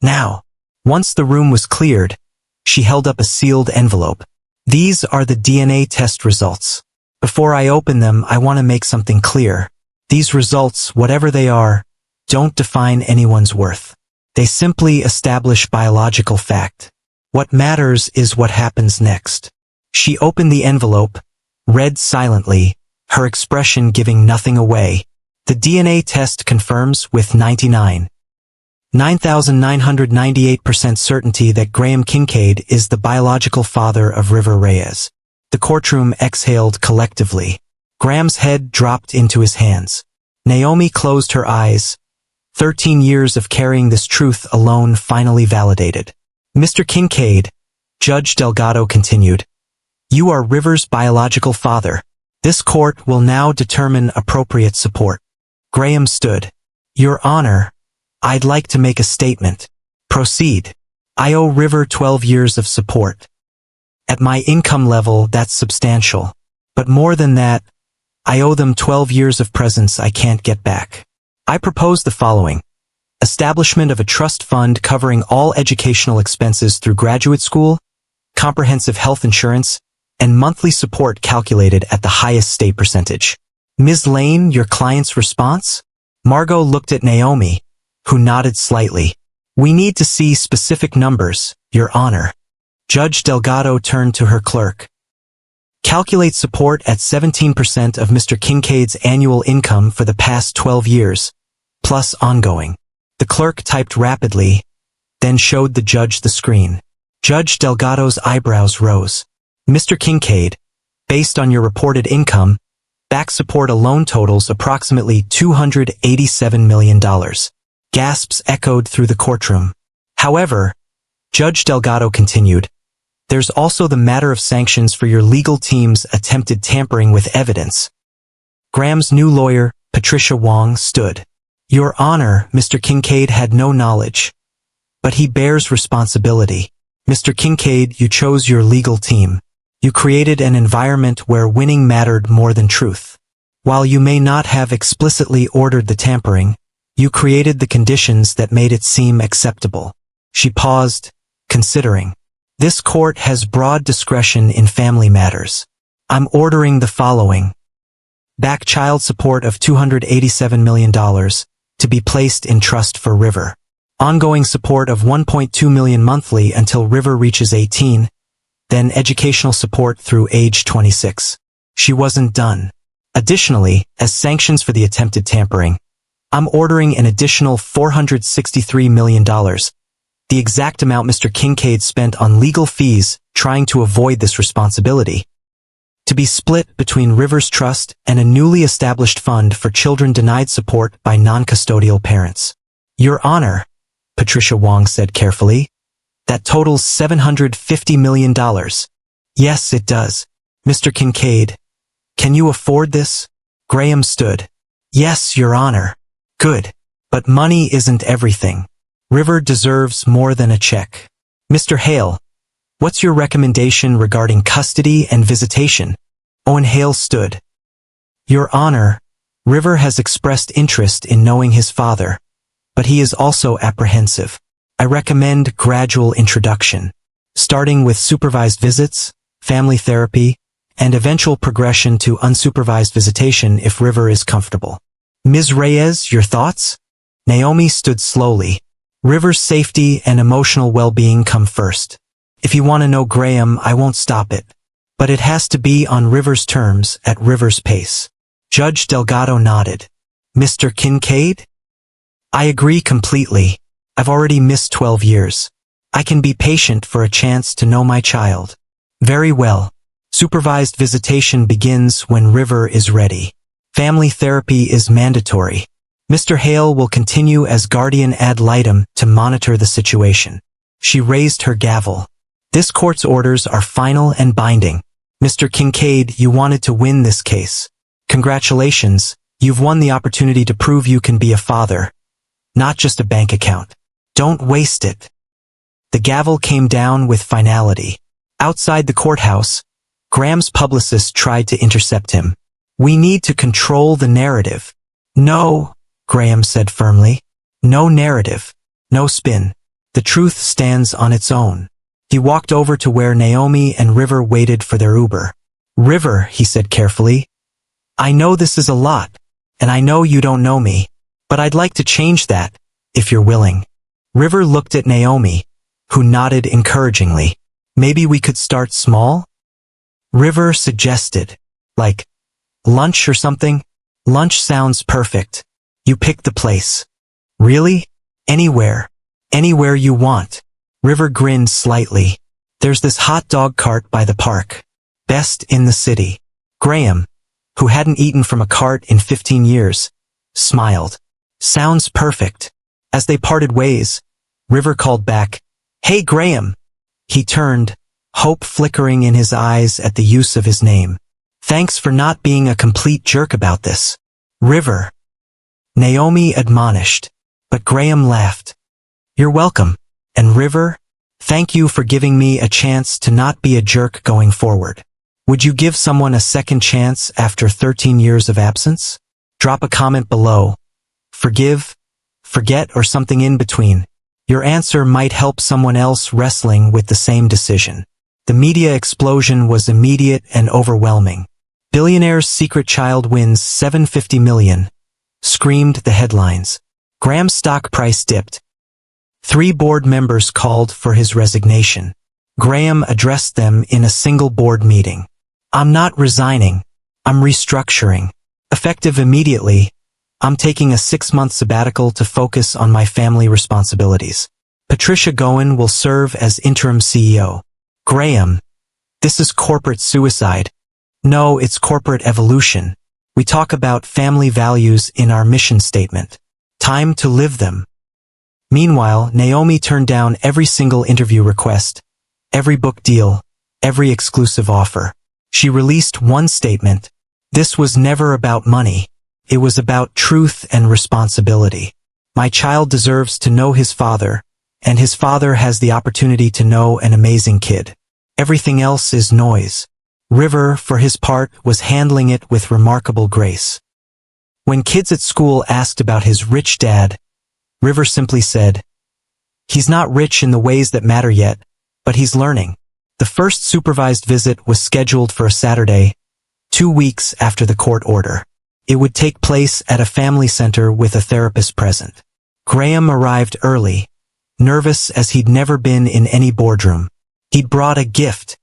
Now, once the room was cleared, she held up a sealed envelope. These are the DNA test results. Before I open them, I want to make something clear. These results, whatever they are, don't define anyone's worth. They simply establish biological fact. What matters is what happens next. She opened the envelope, read silently, her expression giving nothing away. The DNA test confirms with 9,998% certainty that Graham Kincaid is the biological father of River Reyes. The courtroom exhaled collectively. Graham's head dropped into his hands. Naomi closed her eyes. 13 years of carrying this truth alone finally validated. Mr. Kincaid, Judge Delgado continued, you are River's biological father. This court will now determine appropriate support. Graham stood. Your Honor, I'd like to make a statement. Proceed. I owe River 12 years of support. At my income level, that's substantial. But more than that, I owe them 12 years of presence I can't get back. I propose the following. Establishment of a trust fund covering all educational expenses through graduate school, comprehensive health insurance, and monthly support calculated at the highest state percentage. Ms. Lane, your client's response? Margot looked at Naomi, who nodded slightly. We need to see specific numbers, Your Honor. Judge Delgado turned to her clerk. Calculate support at 17% of Mr. Kincaid's annual income for the past 12 years, plus ongoing. The clerk typed rapidly, then showed the judge the screen. Judge Delgado's eyebrows rose. Mr. Kincaid, based on your reported income, back support alone totals approximately $287 million. Gasps echoed through the courtroom. However, Judge Delgado continued, there's also the matter of sanctions for your legal team's attempted tampering with evidence. Graham's new lawyer, Patricia Wong, stood. Your Honor, Mr. Kincaid had no knowledge, but he bears responsibility. Mr. Kincaid, you chose your legal team. You created an environment where winning mattered more than truth. While you may not have explicitly ordered the tampering, you created the conditions that made it seem acceptable. She paused, considering. This court has broad discretion in family matters. I'm ordering the following. Back child support of $287 million to be placed in trust for River. Ongoing support of $1.2 million monthly until River reaches 18, then educational support through age 26. She wasn't done. Additionally, as sanctions for the attempted tampering, I'm ordering an additional $463 million, the exact amount Mr. Kincaid spent on legal fees trying to avoid this responsibility, to be split between River's Trust and a newly established fund for children denied support by non-custodial parents. Your Honor, Patricia Wong said carefully, that totals $750 million. Yes, it does. Mr. Kincaid, can you afford this? Graham stood. Yes, Your Honor. Good. But money isn't everything. River deserves more than a check. Mr. Hale, what's your recommendation regarding custody and visitation? Owen Hale stood. Your Honor, River has expressed interest in knowing his father, but he is also apprehensive. I recommend gradual introduction, starting with supervised visits, family therapy, and eventual progression to unsupervised visitation if River is comfortable. Ms. Reyes, your thoughts? Naomi stood slowly. River's safety and emotional well-being come first. If you want to know Graham, I won't stop it. But it has to be on River's terms, at River's pace. Judge Delgado nodded. Mr. Kincaid? I agree completely. I've already missed 12 years. I can be patient for a chance to know my child. Very well. Supervised visitation begins when River is ready. Family therapy is mandatory. Mr. Hale will continue as guardian ad litem to monitor the situation. She raised her gavel. This court's orders are final and binding. Mr. Kincaid, you wanted to win this case. Congratulations, you've won the opportunity to prove you can be a father, not just a bank account. Don't waste it. The gavel came down with finality. Outside the courthouse, Graham's publicist tried to intercept him. We need to control the narrative. No, Graham said firmly. No narrative. No spin. The truth stands on its own. He walked over to where Naomi and River waited for their Uber. River, he said carefully, I know this is a lot, and I know you don't know me, but I'd like to change that, if you're willing. River looked at Naomi, who nodded encouragingly. Maybe we could start small? River suggested, like, lunch or something? Lunch sounds perfect. You pick the place. Really? Anywhere. Anywhere you want. River grinned slightly. There's this hot dog cart by the park. Best in the city. Graham, who hadn't eaten from a cart in 15 years, smiled. Sounds perfect. As they parted ways, River called back, Hey Graham! He turned, hope flickering in his eyes at the use of his name. Thanks for not being a complete jerk about this. River. Naomi admonished, but Graham laughed. You're welcome. And River, thank you for giving me a chance to not be a jerk going forward. Would you give someone a second chance after 13 years of absence? Drop a comment below. Forgive, forget, or something in between. Your answer might help someone else wrestling with the same decision. The media explosion was immediate and overwhelming. Billionaire's secret child wins $750 million. Screamed the headlines. Graham's stock price dipped. 3 board members called for his resignation. Graham addressed them in a single board meeting. I'm not resigning. I'm restructuring. Effective immediately, I'm taking a 6-month sabbatical to focus on my family responsibilities. Patricia Goen will serve as interim CEO. Graham, this is corporate suicide. No, it's corporate evolution. We talk about family values in our mission statement. Time to live them. Meanwhile, Naomi turned down every single interview request, every book deal, every exclusive offer. She released one statement. This was never about money. It was about truth and responsibility. My child deserves to know his father, and his father has the opportunity to know an amazing kid. Everything else is noise. River, for his part, was handling it with remarkable grace. When kids at school asked about his rich dad, River simply said, He's not rich in the ways that matter yet, but he's learning. The first supervised visit was scheduled for a Saturday, 2 weeks after the court order. It would take place at a family center with a therapist present. Graham arrived early, nervous as he'd never been in any boardroom. He'd brought a gift.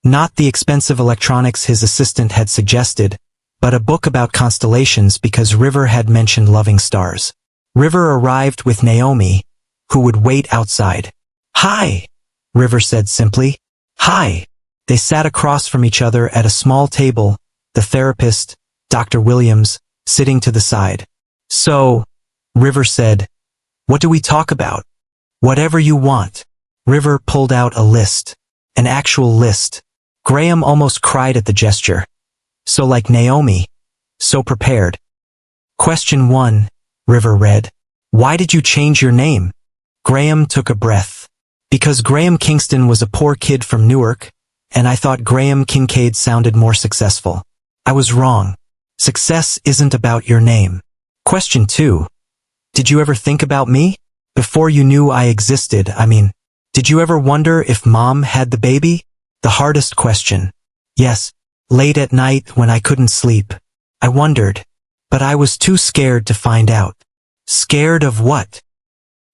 Not the expensive electronics his assistant had suggested, but a book about constellations because River had mentioned loving stars. River arrived with Naomi, who would wait outside. Hi, River said simply. Hi. They sat across from each other at a small table, the therapist, Dr. Williams, sitting to the side. So, River said, what do we talk about? Whatever you want. River pulled out a list. An actual list. Graham almost cried at the gesture. So like Naomi. So prepared. Question 1, River read. Why did you change your name? Graham took a breath. Because Graham Kingston was a poor kid from Newark, and I thought Graham Kincaid sounded more successful. I was wrong. Success isn't about your name. Question 2. Did you ever think about me? Before you knew I existed, did you ever wonder if Mom had the baby? The hardest question. Yes, late at night when I couldn't sleep. I wondered, but I was too scared to find out. Scared of what?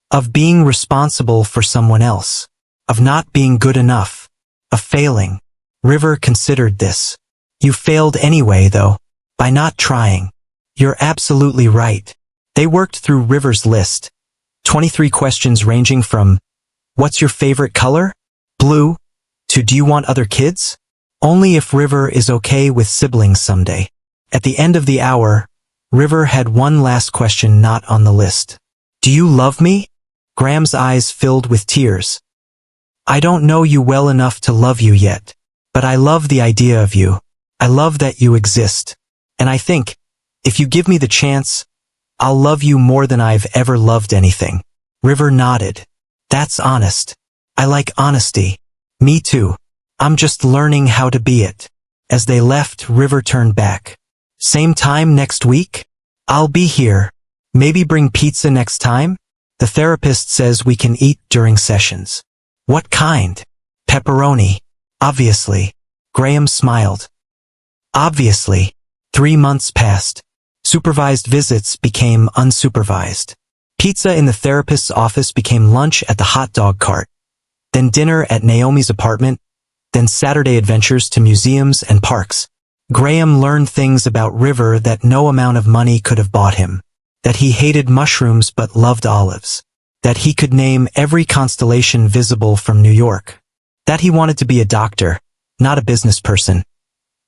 Of being responsible for someone else. Of not being good enough. Of failing. River considered this. You failed anyway, though. By not trying. You're absolutely right. They worked through River's list. 23 questions ranging from, what's your favorite color? Blue. To do you want other kids? Only if River is okay with siblings someday. At the end of the hour, River had one last question not on the list. Do you love me? Graham's eyes filled with tears. I don't know you well enough to love you yet, but I love the idea of you. I love that you exist. And I think, if you give me the chance, I'll love you more than I've ever loved anything. River nodded. That's honest. I like honesty. Me too. I'm just learning how to be it. As they left, River turned back. Same time next week? I'll be here. Maybe bring pizza next time? The therapist says we can eat during sessions. What kind? Pepperoni. Obviously. Graham smiled. Obviously. 3 months passed. Supervised visits became unsupervised. Pizza in the therapist's office became lunch at the hot dog cart. Then dinner at Naomi's apartment. Then Saturday adventures to museums and parks. Graham learned things about River that no amount of money could have bought him. That he hated mushrooms but loved olives. That he could name every constellation visible from New York. That he wanted to be a doctor, not a business person.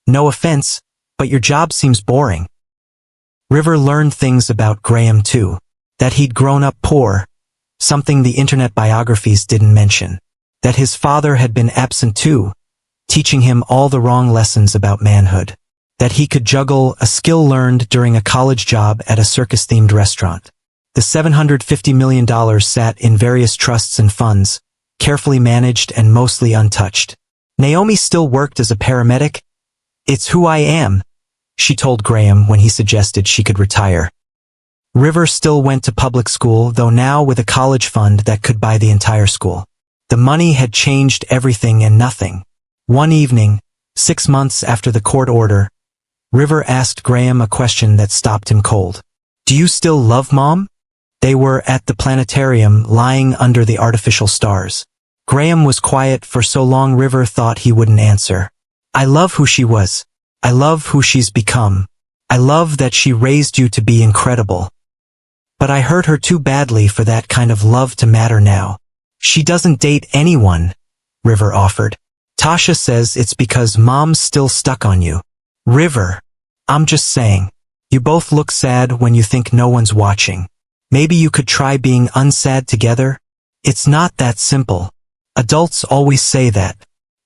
No offense, but your job seems boring. River learned things about Graham too. That he'd grown up poor, something the internet biographies didn't mention. That his father had been absent too, teaching him all the wrong lessons about manhood. That he could juggle, a skill learned during a college job at a circus-themed restaurant. The $750 million sat in various trusts and funds, carefully managed and mostly untouched. Naomi still worked as a paramedic. It's who I am, she told Graham when he suggested she could retire. River still went to public school, though now with a college fund that could buy the entire school. The money had changed everything and nothing. One evening, 6 months after the court order, River asked Graham a question that stopped him cold. Do you still love Mom? They were at the planetarium, lying under the artificial stars. Graham was quiet for so long River thought he wouldn't answer. I love who she was. I love who she's become. I love that she raised you to be incredible. But I hurt her too badly for that kind of love to matter now. She doesn't date anyone, River offered. Tasha says it's because Mom's still stuck on you. River, I'm just saying. You both look sad when you think no one's watching. Maybe you could try being unsad together? It's not that simple. Adults always say that.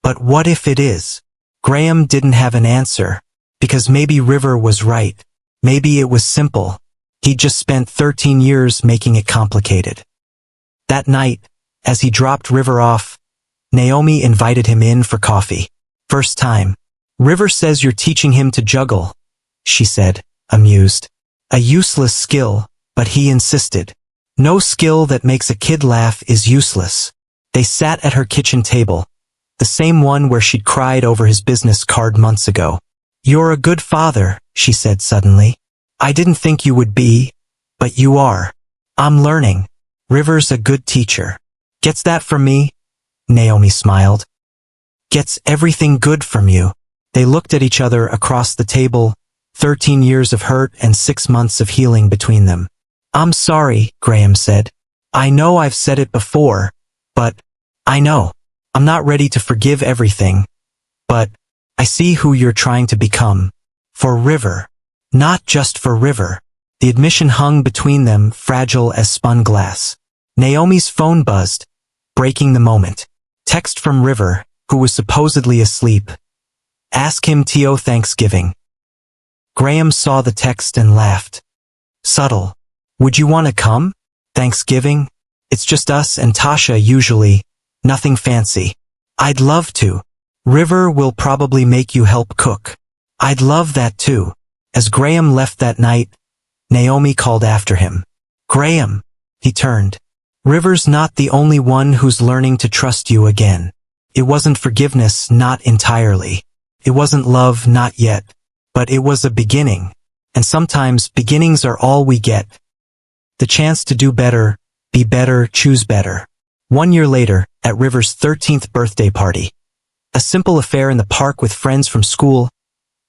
But what if it is? Graham didn't have an answer, because maybe River was right. Maybe it was simple. He'd just spent 13 years making it complicated. That night, as he dropped River off, Naomi invited him in for coffee. First time. River says you're teaching him to juggle, she said, amused. A useless skill, but he insisted. No skill that makes a kid laugh is useless. They sat at her kitchen table, the same one where she'd cried over his business card months ago. You're a good father, she said suddenly. I didn't think you would be, but you are. I'm learning. River's a good teacher. Gets that from me? Naomi smiled. Gets everything good from you. They looked at each other across the table, 13 years of hurt and 6 months of healing between them. I'm sorry, Graham said. I know I've said it before, but I know. I'm not ready to forgive everything, but I see who you're trying to become. For River. Not just for River. The admission hung between them, fragile as spun glass. Naomi's phone buzzed, breaking the moment. Text from River, who was supposedly asleep. Ask him to Thanksgiving. Graham saw the text and laughed. Subtle. Would you want to come? Thanksgiving? It's just us and Tasha usually. Nothing fancy. I'd love to. River will probably make you help cook. I'd love that too. As Graham left that night, Naomi called after him. Graham. He turned. River's not the only one who's learning to trust you again. It wasn't forgiveness, not entirely. It wasn't love, not yet. But it was a beginning. And sometimes beginnings are all we get. The chance to do better, be better, choose better. 1 year later, at River's 13th birthday party. A simple affair in the park with friends from school,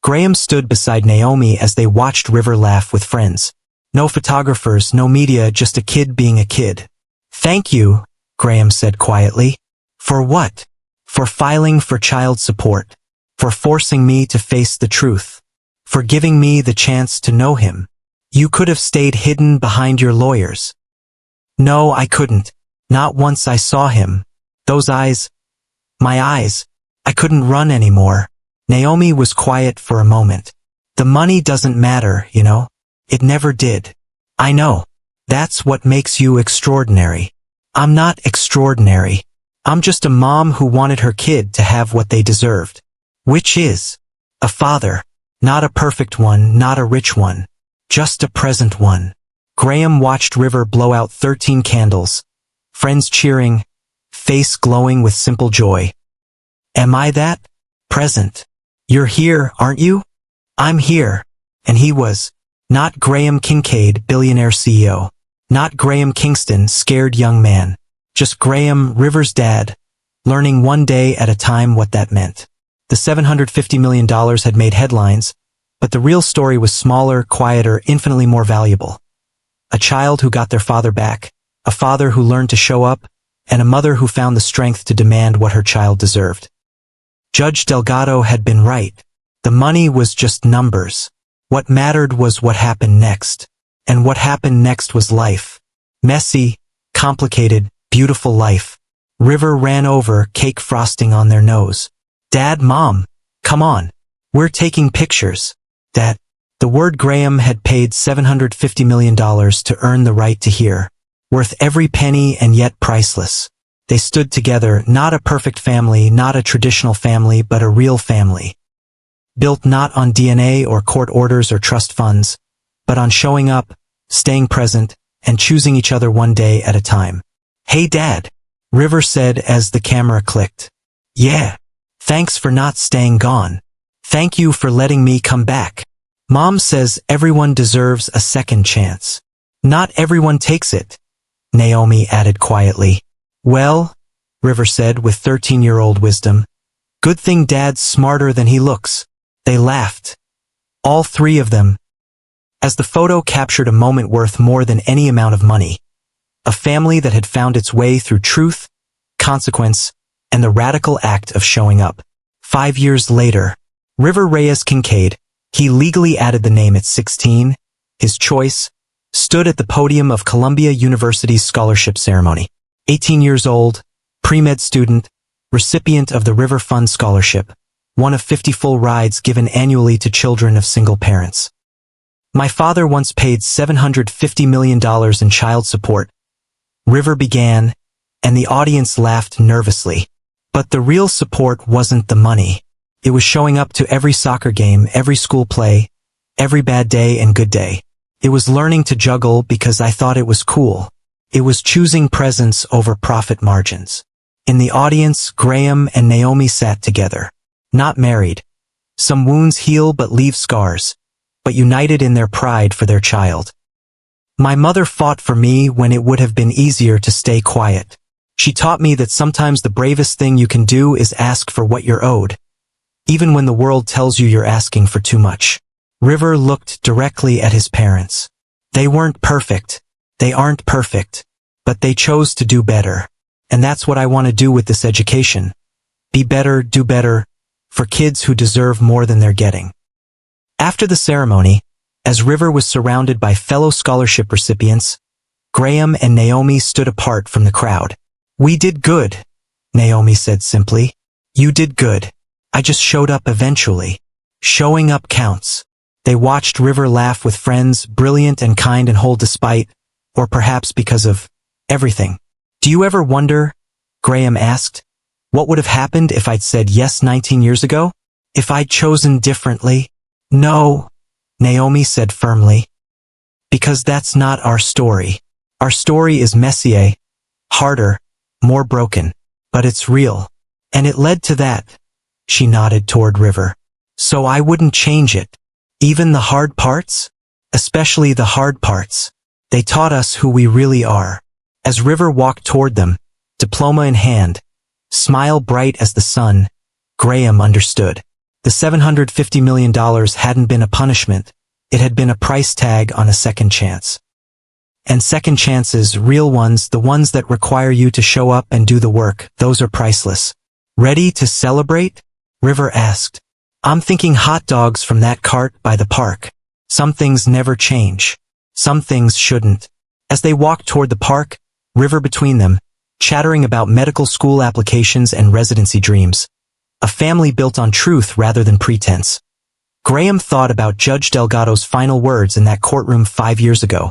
Graham stood beside Naomi as they watched River laugh with friends. No photographers, no media, just a kid being a kid. Thank you, Graham said quietly. For what? For filing for child support. For forcing me to face the truth. For giving me the chance to know him. You could have stayed hidden behind your lawyers. No, I couldn't. Not once I saw him. Those eyes. My eyes. I couldn't run anymore. Naomi was quiet for a moment. The money doesn't matter, you know. It never did. I know. That's what makes you extraordinary. I'm not extraordinary. I'm just a mom who wanted her kid to have what they deserved. Which is a father. Not a perfect one, not a rich one. Just a present one. Graham watched River blow out 13 candles. Friends cheering, face glowing with simple joy. Am I that? Present. You're here, aren't you? I'm here. And he was. Not Graham Kincaid, billionaire CEO. Not Graham Kingston, scared young man. Just Graham, River's dad, learning one day at a time what that meant. The $750 million had made headlines, but the real story was smaller, quieter, infinitely more valuable. A child who got their father back, a father who learned to show up, and a mother who found the strength to demand what her child deserved. Judge Delgado had been right. The money was just numbers. What mattered was what happened next. And what happened next was life. Messy, complicated, beautiful life. River ran over, cake frosting on their nose. Dad, Mom, come on. We're taking pictures. Dad. The word Graham had paid $750 million to earn the right to hear. Worth every penny and yet priceless. They stood together, not a perfect family, not a traditional family, but a real family. Built not on DNA or court orders or trust funds, but on showing up, staying present, and choosing each other one day at a time. Hey Dad, River said as the camera clicked. Yeah. Thanks for not staying gone. Thank you for letting me come back. Mom says everyone deserves a second chance. Not everyone takes it, Naomi added quietly. Well, River said with 13-year-old wisdom. Good thing Dad's smarter than he looks. They laughed. All three of them. As the photo captured a moment worth more than any amount of money. A family that had found its way through truth, consequence, and the radical act of showing up. 5 years later, River Reyes Kincaid, he legally added the name at 16, his choice, stood at the podium of Columbia University's scholarship ceremony. 18 years old, pre-med student, recipient of the River Fund Scholarship, one of 50 full rides given annually to children of single parents. My father once paid $750 million in child support. River began, and the audience laughed nervously. But the real support wasn't the money. It was showing up to every soccer game, every school play, every bad day and good day. It was learning to juggle because I thought it was cool. It was choosing presence over profit margins. In the audience, Graham and Naomi sat together. Not married. Some wounds heal but leave scars, but united in their pride for their child. My mother fought for me when it would have been easier to stay quiet. She taught me that sometimes the bravest thing you can do is ask for what you're owed, even when the world tells you you're asking for too much. River looked directly at his parents. They weren't perfect. They aren't perfect. But they chose to do better. And that's what I want to do with this education. Be better, do better, for kids who deserve more than they're getting. After the ceremony, as River was surrounded by fellow scholarship recipients, Graham and Naomi stood apart from the crowd. We did good, Naomi said simply. You did good. I just showed up eventually. Showing up counts. They watched River laugh with friends, brilliant and kind and whole despite, or perhaps because of, everything. Do you ever wonder, Graham asked, what would have happened if I'd said yes 19 years ago? If I'd chosen differently? No, Naomi said firmly. Because that's not our story. Our story is messier, harder, more broken, but it's real. And it led to that. She nodded toward River. So I wouldn't change it. Even the hard parts? Especially the hard parts. They taught us who we really are. As River walked toward them, diploma in hand, smile bright as the sun, Graham understood. The $750 million hadn't been a punishment. It had been a price tag on a second chance. And second chances, real ones, the ones that require you to show up and do the work, those are priceless. Ready to celebrate? River asked. I'm thinking hot dogs from that cart by the park. Some things never change. Some things shouldn't. As they walked toward the park, river between them, chattering about medical school applications and residency dreams. A family built on truth rather than pretense. Graham thought about Judge Delgado's final words in that courtroom 5 years ago.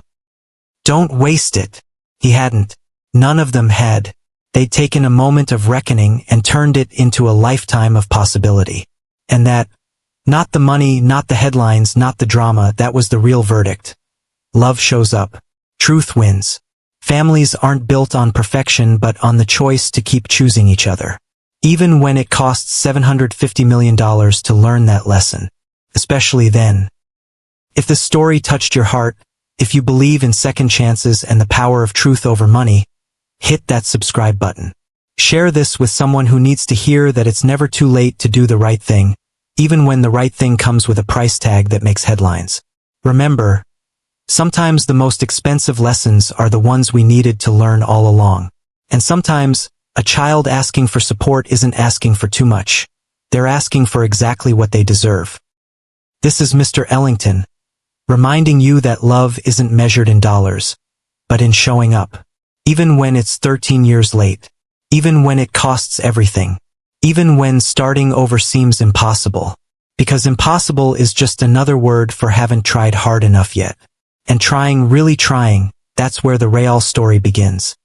Don't waste it. He hadn't. None of them had. They'd taken a moment of reckoning and turned it into a lifetime of possibility. And that, not the money, not the headlines, not the drama, that was the real verdict. Love shows up. Truth wins. Families aren't built on perfection but on the choice to keep choosing each other. Even when it costs $750 million to learn that lesson. Especially then. If the story touched your heart, if you believe in second chances and the power of truth over money, hit that subscribe button. Share this with someone who needs to hear that it's never too late to do the right thing, even when the right thing comes with a price tag that makes headlines. Remember, sometimes the most expensive lessons are the ones we needed to learn all along. And sometimes, a child asking for support isn't asking for too much. They're asking for exactly what they deserve. This is Mr. Ellington, reminding you that love isn't measured in dollars, but in showing up. Even when it's 13 years late. Even when it costs everything. Even when starting over seems impossible. Because impossible is just another word for haven't tried hard enough yet. And trying, really trying, that's where the real story begins.